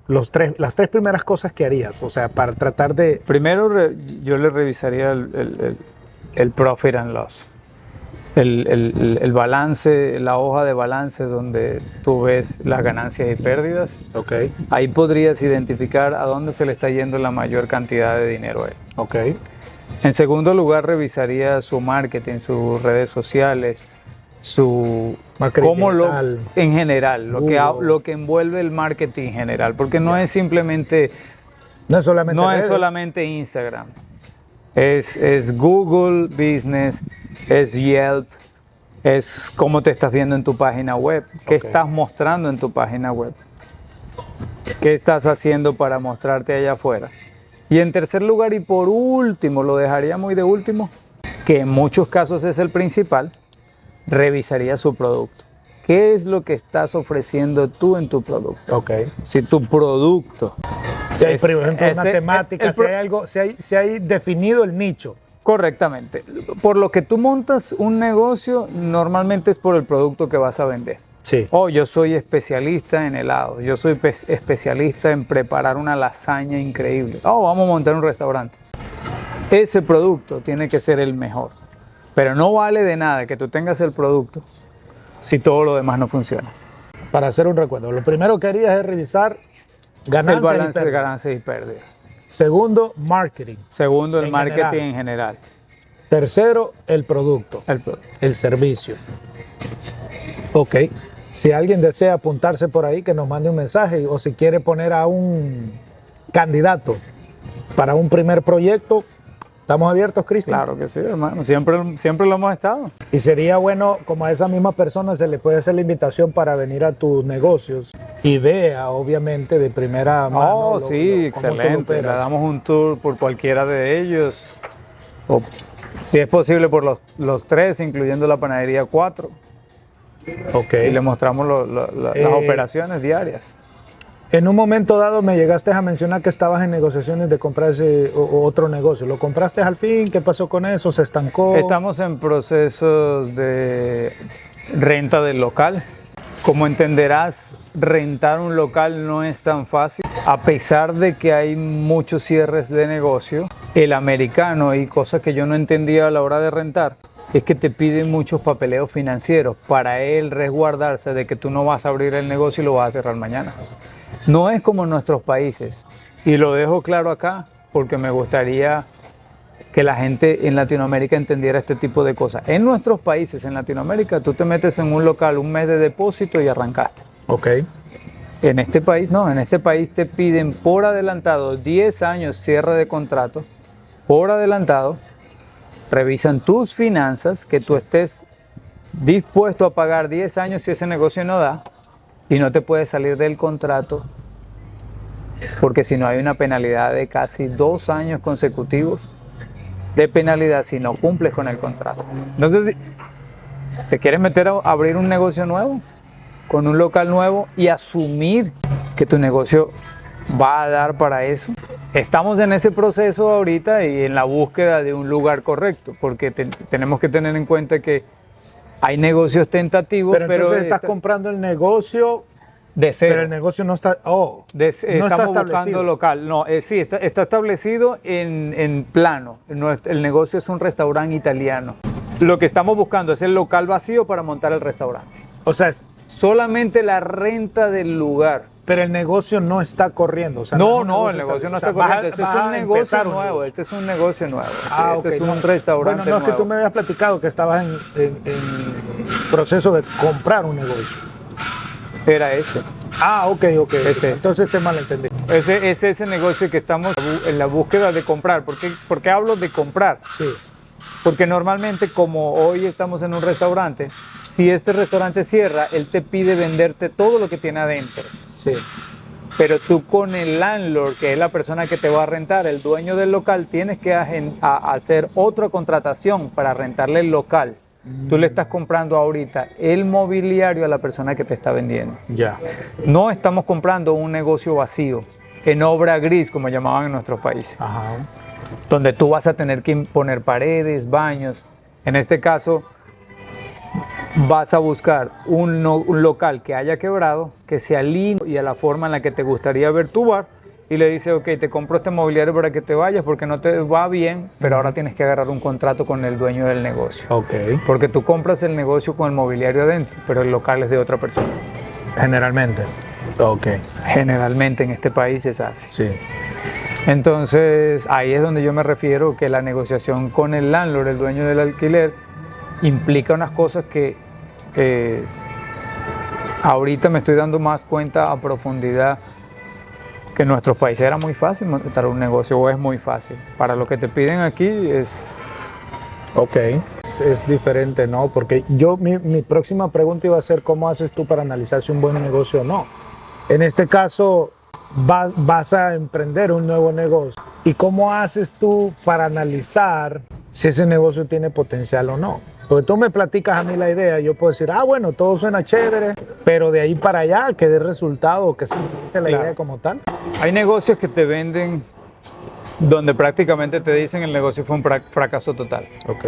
las tres primeras cosas que harías, o sea, para tratar de... Primero yo le revisaría el profit and loss, el balance, la hoja de balance donde tú ves las ganancias y pérdidas. Okay. Ahí podrías identificar a dónde se le está yendo la mayor cantidad de dinero a él. Okay. En segundo lugar, revisaría su marketing, sus redes sociales, su marketing en general, lo que envuelve el marketing en general, porque no es simplemente no es solamente Instagram. Es Google Business, es Yelp, es cómo te estás viendo en tu página web, qué estás mostrando en tu página web, qué estás haciendo para mostrarte allá afuera. Y en tercer lugar y por último, lo dejaría muy de último, que en muchos casos es el principal, revisaría su producto. ¿Qué es lo que estás ofreciendo tú en tu producto? Okay. Si tu producto... Si hay, por ejemplo, una temática, si hay definido el nicho. Correctamente. Por lo que tú montas un negocio, normalmente es por el producto que vas a vender. Sí. Yo soy especialista en helados, yo soy especialista en preparar una lasaña increíble. Vamos a montar un restaurante. Ese producto tiene que ser el mejor. Pero no vale de nada que tú tengas el producto si todo lo demás no funciona. Para hacer un recuento, lo primero que harías es revisar ganancias el balance de ganancias y pérdidas. Segundo, marketing. Segundo, el marketing en general. Tercero, el producto. El servicio. Ok. Si alguien desea apuntarse por ahí, que nos mande un mensaje, o si quiere poner a un candidato para un primer proyecto, ¿estamos abiertos, Cristian? Claro que sí, hermano. Siempre lo hemos estado. Y sería bueno, como a esa misma persona se le puede hacer la invitación para venir a tus negocios y vea, obviamente, de primera mano. Sí, excelente. Le damos un tour por cualquiera de ellos. O, si es posible, por los tres, incluyendo la panadería 4. Okay. Y le mostramos las operaciones diarias. En un momento dado me llegaste a mencionar que estabas en negociaciones de comprar ese otro negocio. ¿Lo compraste al fin? ¿Qué pasó con eso? ¿Se estancó? Estamos en procesos de renta del local. Como entenderás, rentar un local no es tan fácil. A pesar de que hay muchos cierres de negocio, el americano, y cosas que yo no entendía a la hora de rentar, es que te piden muchos papeleos financieros para él resguardarse de que tú no vas a abrir el negocio y lo vas a cerrar mañana. No es como en nuestros países, y lo dejo claro acá, porque me gustaría que la gente en Latinoamérica entendiera este tipo de cosas. En nuestros países, en Latinoamérica, tú te metes en un local un mes de depósito y arrancaste. Ok. En este país no, en este país te piden por adelantado 10 años cierre de contrato, por adelantado, revisan tus finanzas, que tú estés dispuesto a pagar 10 años si ese negocio no da, y no te puedes salir del contrato, porque si no hay una penalidad de casi 2 años consecutivos de penalidad si no cumples con el contrato. Entonces, si te quieres meter a abrir un negocio nuevo, con un local nuevo y asumir que tu negocio va a dar para eso. Estamos en ese proceso ahorita y en la búsqueda de un lugar correcto, porque tenemos que tener en cuenta que hay negocios tentativos, Pero entonces estás comprando el negocio de cero. Pero el negocio no está, no estamos buscando local. No, sí, está establecido en plano. El negocio es un restaurante italiano. Lo que estamos buscando es el local vacío para montar el restaurante. O sea, solamente la renta del lugar. Pero el negocio no está corriendo. O sea, no, el negocio no está corriendo. Este es un negocio nuevo. Este es un negocio nuevo. Este es un restaurante nuevo. Bueno, no es que tú me habías platicado que estabas en proceso de comprar un negocio. Era ese. Ok. Entonces te malentendí. Es ese negocio que estamos en la búsqueda de comprar. ¿Por qué hablo de comprar? Sí. Porque normalmente, como hoy estamos en un restaurante, si este restaurante cierra, él te pide venderte todo lo que tiene adentro. Sí. Pero tú con el landlord, que es la persona que te va a rentar, el dueño del local, tienes que hacer otra contratación para rentarle el local. Tú le estás comprando ahorita el mobiliario a la persona que te está vendiendo. Ya. No estamos comprando un negocio vacío, en obra gris, como llamaban en nuestros países. Ajá. Donde tú vas a tener que poner paredes, baños. En este caso, vas a buscar un local que haya quebrado, que se alinee y a la forma en la que te gustaría ver tu bar, y le dice, ok, te compro este mobiliario para que te vayas porque no te va bien, pero ahora tienes que agarrar un contrato con el dueño del negocio. Ok. Porque tú compras el negocio con el mobiliario adentro, pero el local es de otra persona. Generalmente. Ok. Generalmente en este país es así. Sí. Entonces, ahí es donde yo me refiero que la negociación con el landlord, el dueño del alquiler, implica unas cosas que ahorita me estoy dando más cuenta a profundidad que en nuestros países era muy fácil montar un negocio, o es muy fácil. Para lo que te piden aquí es... Ok. Es diferente, ¿no? Porque mi próxima pregunta iba a ser cómo haces tú para analizar si un buen negocio o no. En este caso, vas a emprender un nuevo negocio. ¿Y cómo haces tú para analizar si ese negocio tiene potencial o no? Porque tú me platicas a mí la idea, yo puedo decir, bueno, todo suena chévere, pero de ahí para allá, que dé resultado, que se realice la idea como tal. Hay negocios que te venden donde prácticamente te dicen el negocio fue un fracaso total. Ok.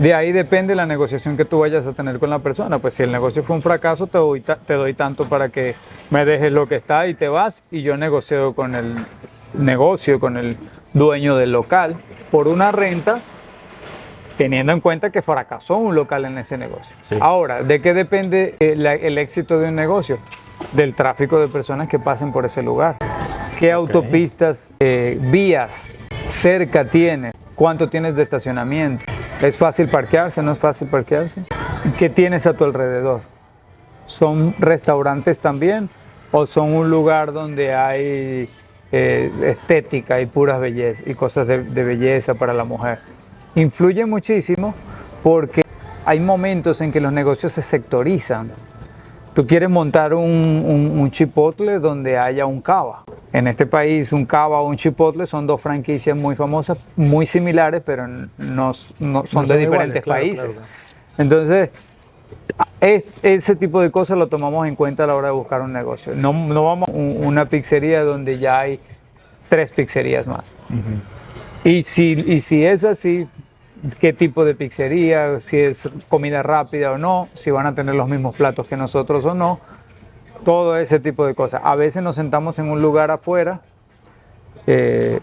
De ahí depende la negociación que tú vayas a tener con la persona. Pues si el negocio fue un fracaso, te doy tanto para que me dejes lo que está y te vas, y yo negocio con el negocio, con el dueño del local, por una renta, teniendo en cuenta que fracasó un local en ese negocio. Sí. Ahora, ¿de qué depende el éxito de un negocio? Del tráfico de personas que pasen por ese lugar. ¿Qué autopistas, vías cerca tienes? ¿Cuánto tienes de estacionamiento? ¿Es fácil parquearse? ¿No es fácil parquearse? ¿Qué tienes a tu alrededor? ¿Son restaurantes también? ¿O son un lugar donde hay estética y puras belleza y cosas de belleza para la mujer? Influye muchísimo porque hay momentos en que los negocios se sectorizan. Tú quieres montar un chipotle donde haya un cava. En este país, un cava o un chipotle son dos franquicias muy famosas, muy similares, pero no son de diferentes países. Claro. Entonces, ese tipo de cosas lo tomamos en cuenta a la hora de buscar un negocio. No vamos a una pizzería donde ya hay 3 pizzerías más. Uh-huh. Y si es así, qué tipo de pizzería, si es comida rápida o no, si van a tener los mismos platos que nosotros o no, todo ese tipo de cosas. A veces nos sentamos en un lugar afuera,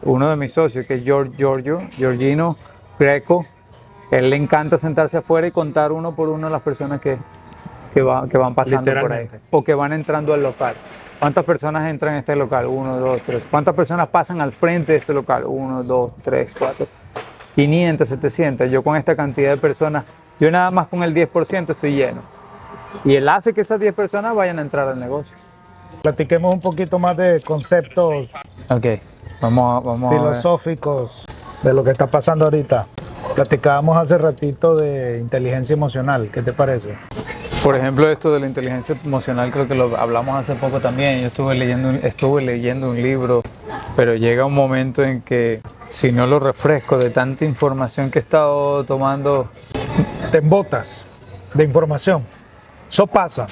uno de mis socios, que es Giorgino Greco, él le encanta sentarse afuera y contar uno por uno las personas que van pasando por ahí o que van entrando al local. ¿Cuántas personas entran en este local? 1, 2, 3. ¿Cuántas personas pasan al frente de este local? 1, 2, 3, 4. 500, 700. Yo con esta cantidad de personas, yo nada más con el 10% estoy lleno. Y él hace que esas 10 personas vayan a entrar al negocio. Platiquemos un poquito más de conceptos Ok, vamos a ver. filosóficos de lo que está pasando ahorita. Platicábamos hace ratito de inteligencia emocional. ¿Qué te parece? Por ejemplo, esto de la inteligencia emocional, creo que lo hablamos hace poco también. Yo estuve leyendo un libro, pero llega un momento en que si no lo refresco de tanta información que he estado tomando. Te embotas de información. Eso pasa.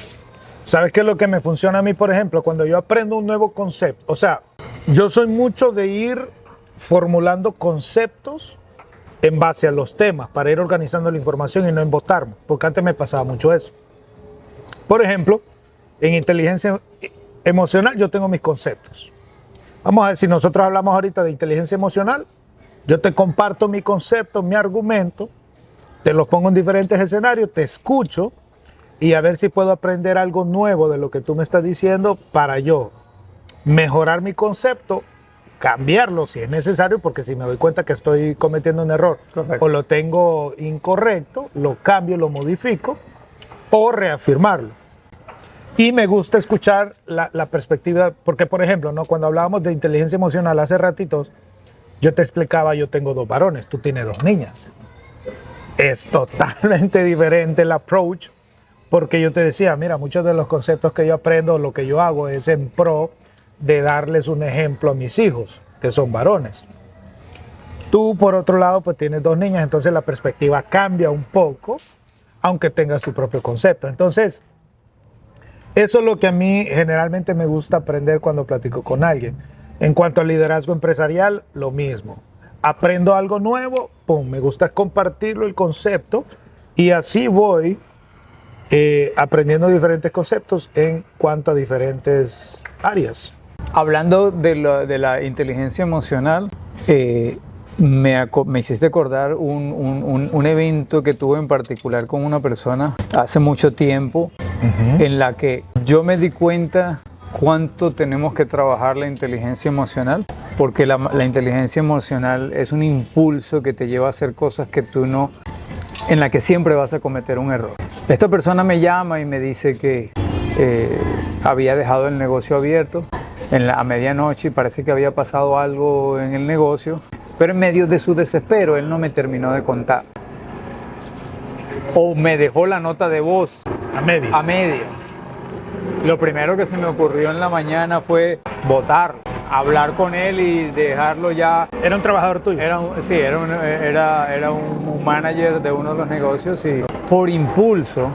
¿Sabes qué es lo que me funciona a mí, por ejemplo? Cuando yo aprendo un nuevo concepto. O sea, yo soy mucho de ir formulando conceptos en base a los temas para ir organizando la información y no embotarme, porque antes me pasaba mucho eso. Por ejemplo, en inteligencia emocional yo tengo mis conceptos. Vamos a ver, si nosotros hablamos ahorita de inteligencia emocional, yo te comparto mi concepto, mi argumento, te los pongo en diferentes escenarios, te escucho y a ver si puedo aprender algo nuevo de lo que tú me estás diciendo para yo mejorar mi concepto, cambiarlo si es necesario, porque si me doy cuenta que estoy cometiendo un error o lo tengo incorrecto, lo cambio, lo modifico o reafirmarlo. Y me gusta escuchar la perspectiva, porque por ejemplo, ¿no? Cuando hablábamos de inteligencia emocional hace ratitos, yo te explicaba, yo tengo 2 varones, tú tienes 2 niñas. Es totalmente diferente el approach, porque yo te decía, mira, muchos de los conceptos que yo aprendo, lo que yo hago es en pro de darles un ejemplo a mis hijos, que son varones. Tú, por otro lado, pues tienes 2 niñas, entonces la perspectiva cambia un poco, aunque tengas tu propio concepto. Entonces, eso es lo que a mí generalmente me gusta aprender cuando platico con alguien. En cuanto al liderazgo empresarial, lo mismo. Aprendo algo nuevo, pum, me gusta compartirlo, el concepto, y así voy aprendiendo diferentes conceptos en cuanto a diferentes áreas. Hablando de la inteligencia emocional, me hiciste acordar un evento que tuve en particular con una persona hace mucho tiempo, en la que yo me di cuenta cuánto tenemos que trabajar la inteligencia emocional, porque la inteligencia emocional es un impulso que te lleva a hacer cosas que tú no, en la que siempre vas a cometer un error. Esta persona me llama y me dice que había dejado el negocio abierto a medianoche y parece que había pasado algo en el negocio, pero en medio de su desespero él no me terminó de contar. O me dejó la nota de voz A medias. a medias. Lo primero que se me ocurrió en la mañana fue votarlo, hablar con él y dejarlo ya. ¿Era un trabajador tuyo? Era un manager de uno de los negocios y por impulso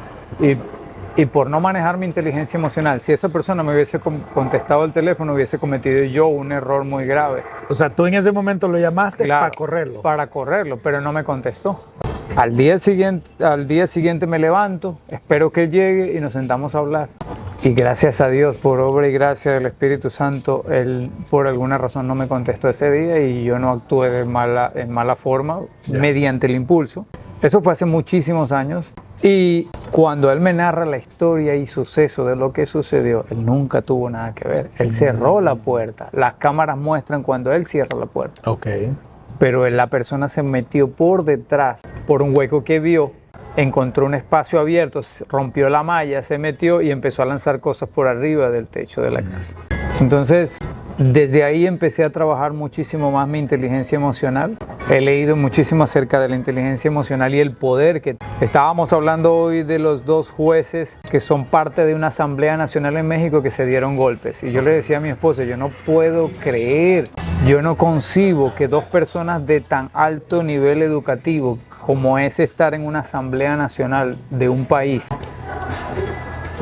y por no manejar mi inteligencia emocional, si esa persona me hubiese contestado el teléfono, hubiese cometido yo un error muy grave. O sea, tú en ese momento lo llamaste, Claro, para correrlo. Para correrlo, pero no me contestó. Al día siguiente me levanto, espero que él llegue y nos sentamos a hablar. Y gracias a Dios, por obra y gracia del Espíritu Santo, él por alguna razón no me contestó ese día y yo no actué en mala forma, mediante el impulso. Eso fue hace muchísimos años. Y cuando él me narra la historia y suceso de lo que sucedió, él nunca tuvo nada que ver. Él cerró la puerta. Las cámaras muestran cuando él cierra la puerta. Ok. Pero la persona se metió por detrás, por un hueco que vio, encontró un espacio abierto, rompió la malla, se metió y empezó a lanzar cosas por arriba del techo de la casa. Entonces, desde ahí empecé a trabajar muchísimo más mi inteligencia emocional. He leído muchísimo acerca de la inteligencia emocional y el poder que... Estábamos hablando hoy de los 2 jueces que son parte de una Asamblea Nacional en México que se dieron golpes. Y yo le decía a mi esposa, yo no puedo creer, yo no concibo que 2 personas de tan alto nivel educativo como es estar en una Asamblea Nacional de un país,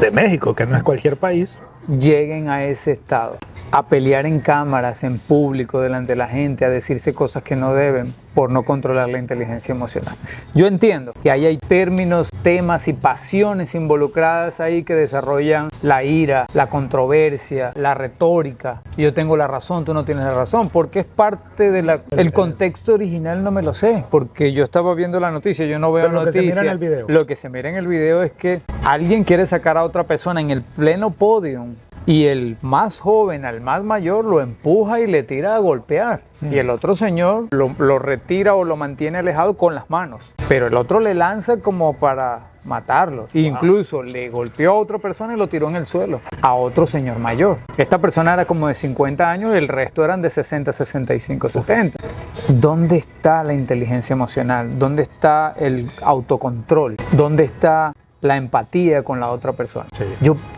De México, que no es cualquier país, lleguen a ese estado, a pelear en cámaras, en público, delante de la gente, a decirse cosas que no deben por no controlar la inteligencia emocional. Yo entiendo que ahí hay términos, temas y pasiones involucradas ahí que desarrollan la ira, la controversia, la retórica. Yo tengo la razón, tú no tienes la razón, porque es parte de el contexto original. No me lo sé, porque yo estaba viendo la noticia, yo no veo pero lo noticias. que se mira en el video. Lo que se mira en el video es que alguien quiere sacar a otra persona en el pleno podio Y el más joven al más mayor lo empuja y le tira a golpear. Y el otro señor lo retira o lo mantiene alejado con las manos. Pero el otro le lanza como para matarlo. Incluso le golpeó a otra persona y lo tiró en el suelo, a otro señor mayor. Esta persona era como de 50 años y el resto eran de 60, 65, 70. ¿Dónde está la inteligencia emocional? ¿Dónde está el autocontrol? ¿Dónde está la empatía con la otra persona? Sí.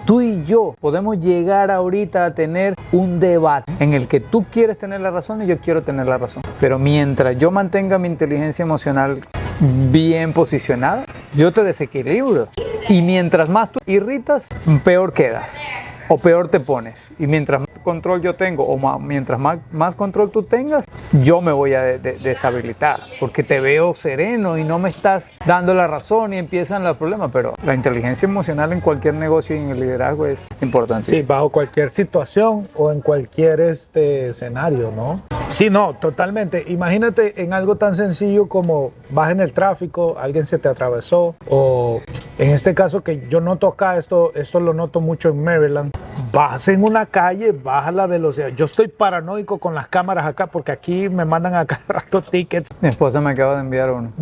Tú y yo podemos llegar ahorita a tener un debate en el que tú quieres tener la razón y yo quiero tener la razón. Pero mientras yo mantenga mi inteligencia emocional bien posicionada, yo te desequilibro. Y mientras más tú irritas, peor quedas o peor te pones. Y mientras más control yo tengo o mientras más control tú tengas, yo me voy a deshabilitar porque te veo sereno y no me estás dando la razón y empiezan los problemas. Pero la inteligencia emocional en cualquier negocio y en el liderazgo es importante. Sí, bajo cualquier situación o en cualquier escenario, ¿no? Sí, no, totalmente. Imagínate en algo tan sencillo como vas en el tráfico, alguien se te atravesó, o en este caso que yo noto acá, esto lo noto mucho en Maryland, vas en una calle, baja la velocidad. Yo estoy paranoico con las cámaras acá porque aquí me mandan a cada rato tickets. Mi esposa me acaba de enviar uno.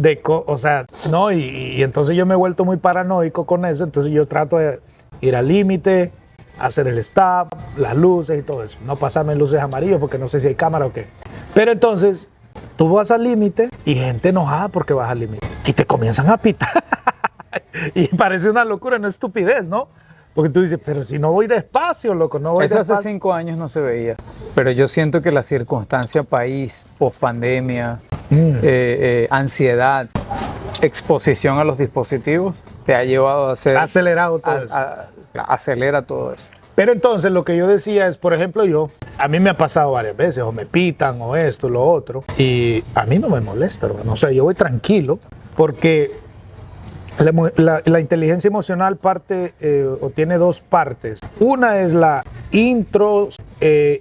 O sea, no, y entonces yo me he vuelto muy paranoico con eso, entonces yo trato de ir al límite, hacer el stop, las luces y todo eso. No pasarme en luces amarillas porque no sé si hay cámara o qué. Pero entonces, tú vas al límite y gente enojada porque vas al límite. Y te comienzan a pitar. Y parece una locura, una estupidez, ¿no? Porque tú dices, pero si no voy despacio, loco, no voy Eso despacio. hace 5 años no se veía. Pero yo siento que la circunstancia país, pospandemia, ansiedad, exposición a los dispositivos, te ha llevado a ser... Acelerado todo eso. Acelera todo eso. Pero entonces lo que yo decía es, por ejemplo, a mí me ha pasado varias veces, o me pitan, o esto, lo otro, y a mí no me molesta, hermano. O sea, yo voy tranquilo, porque la inteligencia emocional parte, o tiene dos partes. Una es la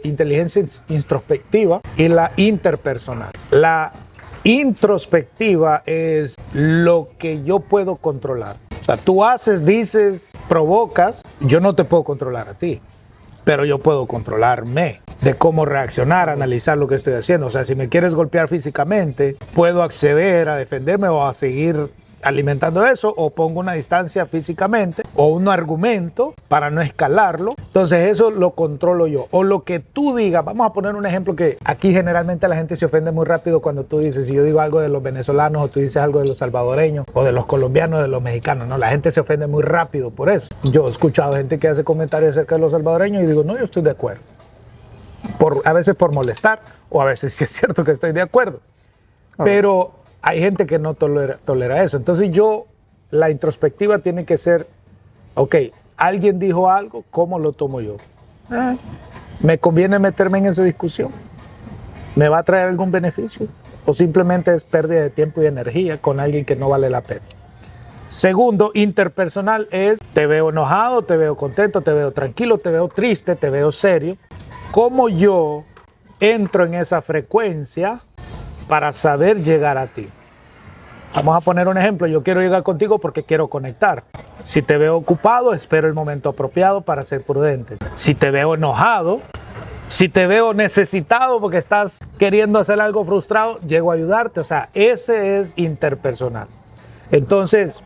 inteligencia introspectiva y la interpersonal. La introspectiva es lo que yo puedo controlar. O sea, tú haces, dices, provocas, yo no te puedo controlar a ti, pero yo puedo controlarme de cómo reaccionar, analizar lo que estoy haciendo. O sea, si me quieres golpear físicamente, puedo acceder a defenderme o a seguir alimentando eso, o pongo una distancia físicamente o un argumento para no escalarlo. Entonces eso lo controlo yo. O lo que tú digas, vamos a poner un ejemplo que aquí generalmente la gente se ofende muy rápido cuando tú dices, si yo digo algo de los venezolanos o tú dices algo de los salvadoreños o de los colombianos, de los mexicanos, no, la gente se ofende muy rápido por eso. Yo he escuchado gente que hace comentarios acerca de los salvadoreños y digo, no, yo estoy de acuerdo. A veces por molestar, o a veces sí es cierto que estoy de acuerdo. Pero hay gente que no tolera eso. Entonces la introspectiva tiene que ser, ok, alguien dijo algo, ¿cómo lo tomo yo? ¿Me conviene meterme en esa discusión? ¿Me va a traer algún beneficio? ¿O simplemente es pérdida de tiempo y energía con alguien que no vale la pena? Segundo, interpersonal es, te veo enojado, te veo contento, te veo tranquilo, te veo triste, te veo serio. ¿Cómo yo entro en esa frecuencia para saber llegar a ti? Vamos a poner un ejemplo. Yo quiero llegar contigo porque quiero conectar. Si te veo ocupado, espero el momento apropiado para ser prudente. Si te veo enojado, si te veo necesitado porque estás queriendo hacer algo frustrado, llego a ayudarte. O sea, ese es interpersonal. Entonces,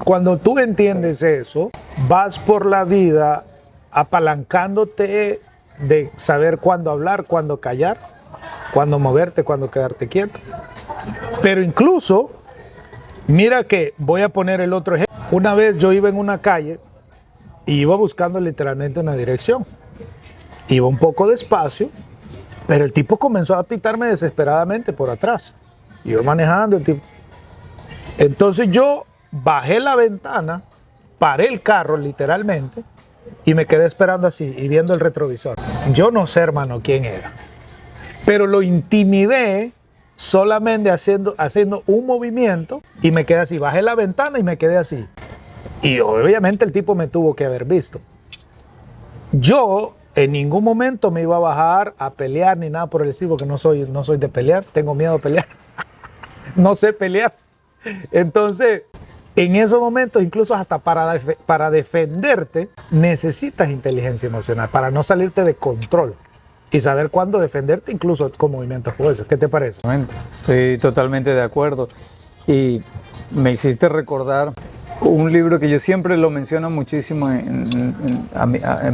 cuando tú entiendes eso, vas por la vida apalancándote de saber cuándo hablar, cuándo callar, cuándo moverte, cuándo quedarte quieto. Pero incluso, mira que voy a poner el otro ejemplo. Una vez yo iba en una calle y iba buscando literalmente una dirección. Iba un poco despacio, pero el tipo comenzó a pitarme desesperadamente por atrás. Iba manejando el tipo. Entonces yo bajé la ventana, paré el carro literalmente y me quedé esperando así y viendo el retrovisor. Yo no sé, hermano, quién era, pero lo intimidé solamente haciendo un movimiento y me quedé así. Bajé la ventana y me quedé así. Y obviamente el tipo me tuvo que haber visto. Yo en ningún momento me iba a bajar a pelear ni nada por el estilo, porque no soy de pelear, tengo miedo de pelear. No sé pelear. Entonces, En esos momentos, incluso hasta para defenderte, necesitas inteligencia emocional para no salirte de control y saber cuándo defenderte, incluso con movimientos como esos. ¿Qué te parece? Estoy totalmente de acuerdo. Y me hiciste recordar un libro que yo siempre lo menciono muchísimo en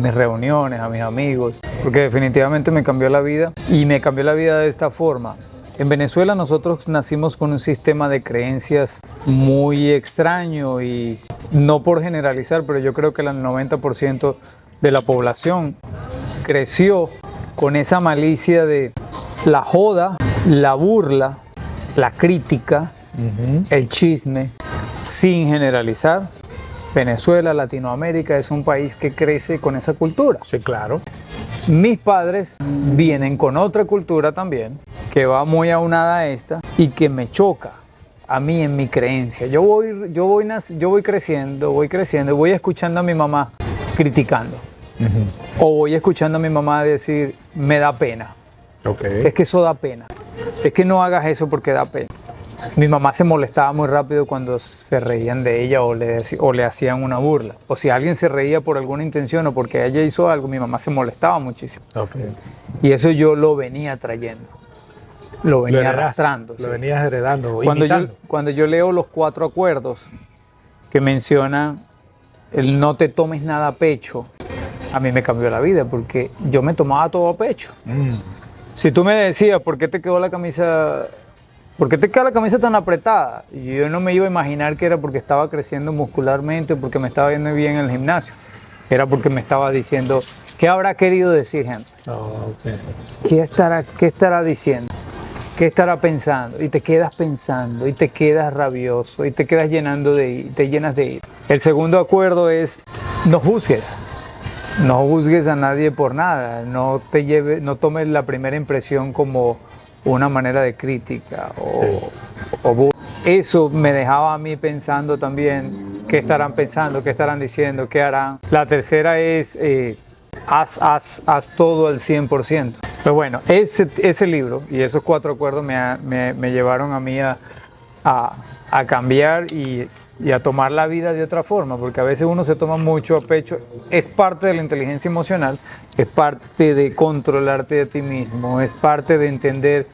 mis reuniones, a mis amigos, porque definitivamente me cambió la vida, y me cambió la vida de esta forma. En Venezuela nosotros nacimos con un sistema de creencias muy extraño, y no por generalizar, pero yo creo que el 90% de la población creció con esa malicia de la joda, la burla, la crítica, el chisme, sin generalizar. Venezuela, Latinoamérica, es un país que crece con esa cultura. Sí, claro. Mis padres vienen con otra cultura también, que va muy aunada a esta y que me choca a mí en mi creencia. Yo voy creciendo, voy escuchando a mi mamá criticando. O voy escuchando a mi mamá decir, me da pena. Es que eso da pena. Es que no hagas eso porque da pena. Mi mamá se molestaba muy rápido cuando se reían de ella o le hacían una burla. O si alguien se reía por alguna intención o porque ella hizo algo, mi mamá se molestaba muchísimo. Y eso yo lo venía trayendo. Lo venía arrastrando. Lo venías heredando. Cuando yo leo los 4 acuerdos que mencionan el no te tomes nada a pecho, a mí me cambió la vida porque yo me tomaba todo a pecho. Si tú me decías, ¿por qué te quedó la camisa tan apretada? Y yo no me iba a imaginar que era porque estaba creciendo muscularmente, porque me estaba viendo bien en el gimnasio. Era porque me estaba diciendo, ¿qué habrá querido decir, Henry? ¿Qué estará diciendo? ¿Qué estará pensando? Y te quedas pensando, y te quedas rabioso, y te quedas te llenas de ira. El segundo acuerdo es, no juzgues. No juzgues a nadie por nada. No tomes la primera impresión como una manera de crítica o eso me dejaba a mí pensando también qué estarán pensando, qué estarán diciendo, qué harán. La tercera es haz todo al 100%. Pero bueno, ese libro y esos 4 acuerdos me llevaron a mí a cambiar y a tomar la vida de otra forma, porque a veces uno se toma mucho a pecho. Es parte de la inteligencia emocional, es parte de controlarte de ti mismo, es parte de entender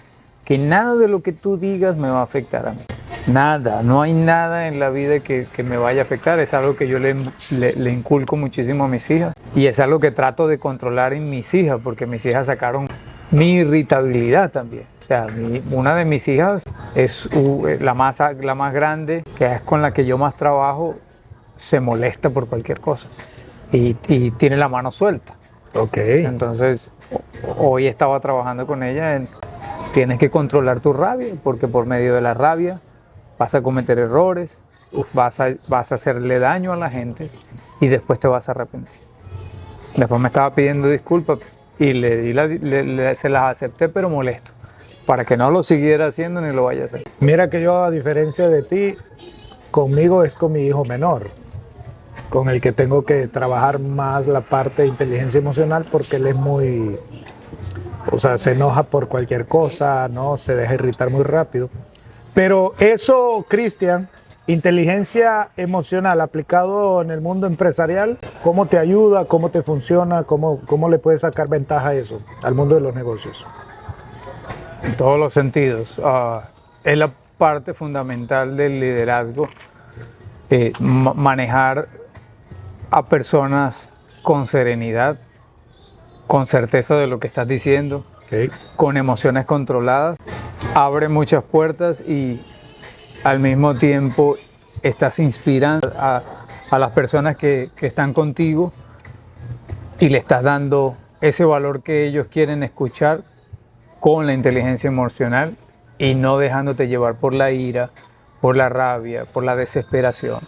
que nada de lo que tú digas me va a afectar a mí. Nada, no hay nada en la vida que me vaya a afectar. Es algo que yo le inculco muchísimo a mis hijas y es algo que trato de controlar en mis hijas, porque mis hijas sacaron mi irritabilidad también. O sea, una de mis hijas es la más grande, que es con la que yo más trabajo, se molesta por cualquier cosa y tiene la mano suelta. Entonces, hoy estaba trabajando con ella tienes que controlar tu rabia, porque por medio de la rabia vas a cometer errores, vas a hacerle daño a la gente y después te vas a arrepentir. Después me estaba pidiendo disculpas y se las acepté, pero molesto, para que no lo siguiera haciendo ni lo vaya a hacer. Mira que yo, a diferencia de ti, conmigo es con mi hijo menor, con el que tengo que trabajar más la parte de inteligencia emocional, porque él es muy... O sea, se enoja por cualquier cosa, ¿no? Se deja irritar muy rápido. Pero eso, Cristian, inteligencia emocional aplicado en el mundo empresarial, ¿cómo te ayuda? ¿Cómo te funciona? ¿Cómo le puedes sacar ventaja a eso, al mundo de los negocios? En todos los sentidos. Es la parte fundamental del liderazgo. Manejar a personas con serenidad, con certeza de lo que estás diciendo, con emociones controladas, abre muchas puertas y al mismo tiempo estás inspirando a las personas que están contigo y le estás dando ese valor que ellos quieren escuchar con la inteligencia emocional y no dejándote llevar por la ira, por la rabia, por la desesperación.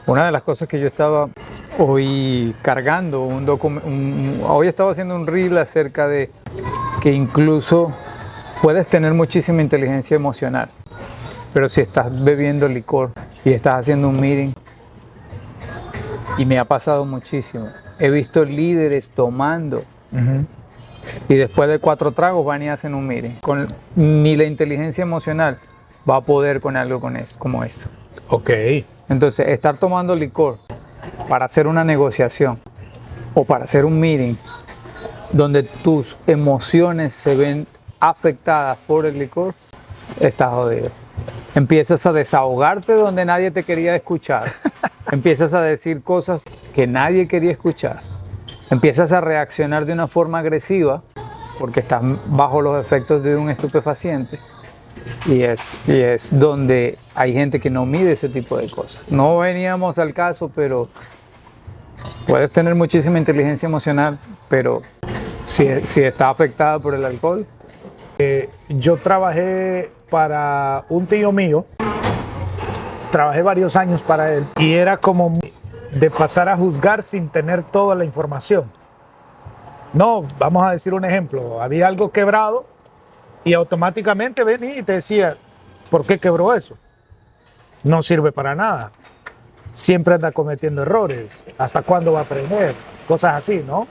Una de las cosas que yo estaba hoy cargando, hoy estaba haciendo un reel acerca de que incluso puedes tener muchísima inteligencia emocional, pero si estás bebiendo licor y estás haciendo un meeting, y me ha pasado muchísimo, he visto líderes tomando y después de 4 tragos van y hacen un meeting. Ni la inteligencia emocional va a poder con algo como esto. Entonces, estar tomando licor para hacer una negociación o para hacer un meeting donde tus emociones se ven afectadas por el licor, estás jodido. Empiezas a desahogarte donde nadie te quería escuchar. Empiezas a decir cosas que nadie quería escuchar. Empiezas a reaccionar de una forma agresiva porque estás bajo los efectos de un estupefaciente. Y es donde hay gente que no mide ese tipo de cosas. No veníamos al caso, pero puedes tener muchísima inteligencia emocional, pero si está afectada por el alcohol. Yo trabajé para un tío mío, trabajé varios años para él y era como de pasar a juzgar sin tener toda la información. No, vamos a decir un ejemplo, había algo quebrado y automáticamente venía y te decía, ¿por qué quebró eso? No sirve para nada, siempre anda cometiendo errores, ¿hasta cuándo va a aprender? Cosas así, ¿no?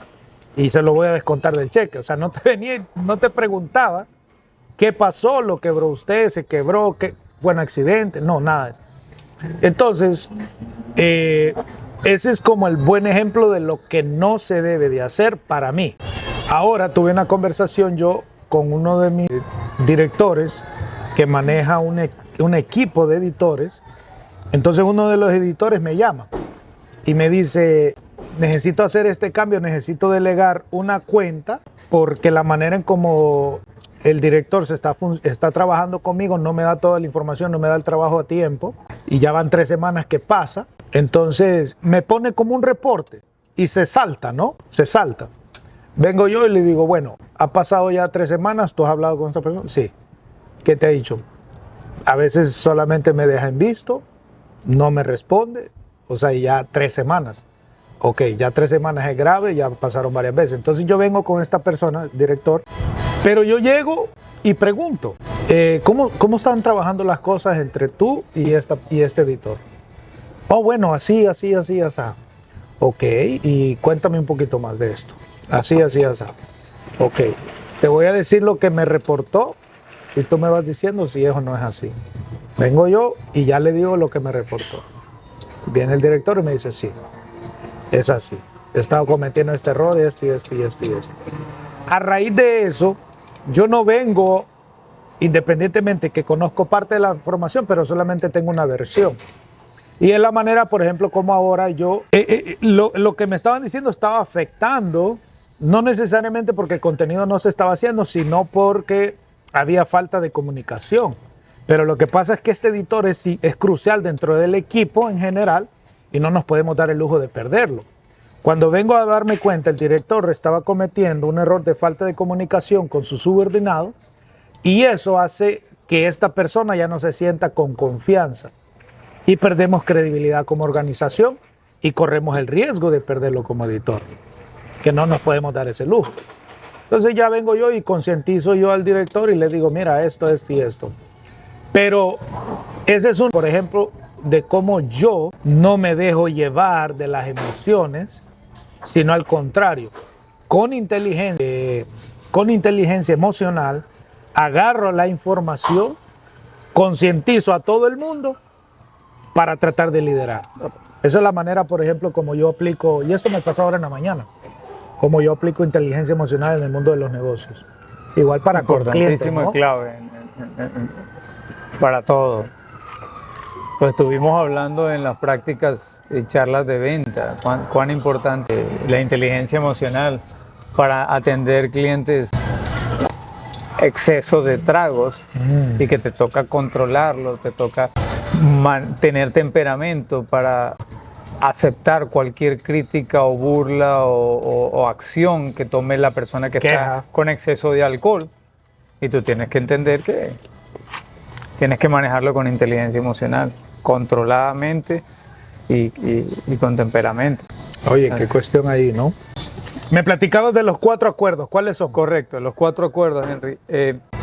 Y se lo voy a descontar del cheque, o sea, no te venía, no te preguntaba qué pasó, lo quebró usted, se quebró, qué fue un accidente, no, nada. Entonces, ese es como el buen ejemplo de lo que no se debe de hacer para mí. Ahora tuve una conversación yo con uno de mis directores que maneja un equipo de editores. Entonces uno de los editores me llama y me dice, necesito hacer este cambio, necesito delegar una cuenta porque la manera en cómo el director está trabajando conmigo no me da toda la información, no me da el trabajo a tiempo y ya van 3 semanas que pasa. Entonces me pone como un reporte y se salta, ¿no? Se salta. Vengo yo y le digo, bueno, ha pasado ya 3 semanas, ¿tú has hablado con esta persona? Sí. ¿Qué te ha dicho? A veces solamente me deja en visto, no me responde, o sea, ya 3 semanas. Ok, ya 3 semanas es grave, ya pasaron varias veces. Entonces yo vengo con esta persona, director, pero yo llego y pregunto, ¿cómo están trabajando las cosas entre tú y este editor? Oh, bueno, así. Ok, y cuéntame un poquito más de esto. Así. Ok, te voy a decir lo que me reportó y tú me vas diciendo si eso no es así. Vengo yo y ya le digo lo que me reportó. Viene el director y me dice, sí, es así. He estado cometiendo este error, esto. A raíz de eso, yo no vengo, independientemente que conozco parte de la información, pero solamente tengo una versión. Y es la manera, por ejemplo, como ahora yo, lo que me estaban diciendo estaba afectando, no necesariamente porque el contenido no se estaba haciendo, sino porque había falta de comunicación. Pero lo que pasa es que este editor es crucial dentro del equipo en general y no nos podemos dar el lujo de perderlo. Cuando vengo a darme cuenta, el director estaba cometiendo un error de falta de comunicación con su subordinado y eso hace que esta persona ya no se sienta con confianza y perdemos credibilidad como organización y corremos el riesgo de perderlo como editor, que no nos podemos dar ese lujo. Entonces ya vengo yo y concientizo yo al director y le digo, mira, esto y esto. Pero ese es por ejemplo, de cómo yo no me dejo llevar de las emociones, sino al contrario, con inteligencia emocional, agarro la información, concientizo a todo el mundo para tratar de liderar. Esa es la manera, por ejemplo, como yo aplico, y esto me pasó ahora en la mañana, como yo aplico inteligencia emocional en el mundo de los negocios. Igual para con clientes, ¿no? Y clave para todo. Pues estuvimos hablando en las prácticas y charlas de venta, cuán importante la inteligencia emocional para atender clientes exceso de tragos y que te toca controlarlo, te toca mantener temperamento para aceptar cualquier crítica o burla o acción que tome la persona que está con exceso de alcohol. Y tú tienes que entender que tienes que manejarlo con inteligencia emocional, controladamente y con temperamento. Oye, qué cuestión ahí, ¿no? Me platicabas de los 4 acuerdos, ¿cuáles son? Correcto, los 4 acuerdos, Henry.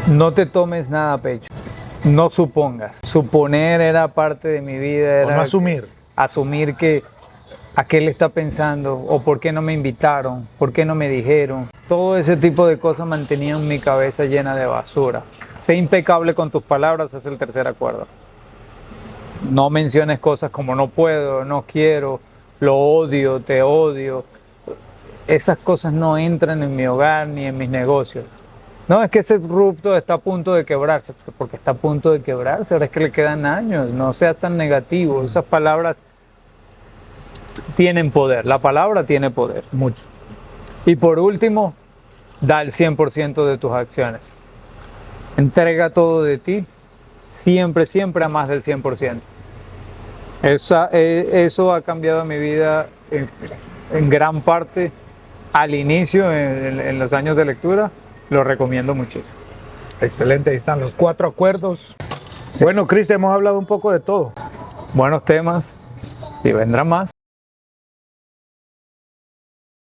No te tomes nada a pecho, no supongas. Suponer era parte de mi vida. Era no asumir. Asumir que a qué le está pensando, o por qué no me invitaron, por qué no me dijeron. Todo ese tipo de cosas mantenían mi cabeza llena de basura. Sé impecable con tus palabras, es el 3er acuerdo. No menciones cosas como no puedo, no quiero, lo odio, te odio. Esas cosas no entran en mi hogar ni en mis negocios. No, es que ese rupto está a punto de quebrarse, porque está a punto de quebrarse, ahora es que le quedan años, no seas tan negativo. Esas palabras tienen poder, la palabra tiene poder. Mucho. Y por último, da el 100% de tus acciones. Entrega todo de ti, siempre, siempre a más del 100%. Eso ha cambiado mi vida en gran parte al inicio, en los años de lectura. Lo recomiendo muchísimo. Excelente, ahí están los 4 acuerdos. Sí. Bueno, Cristian, hemos hablado un poco de todo. Buenos temas y vendrán más.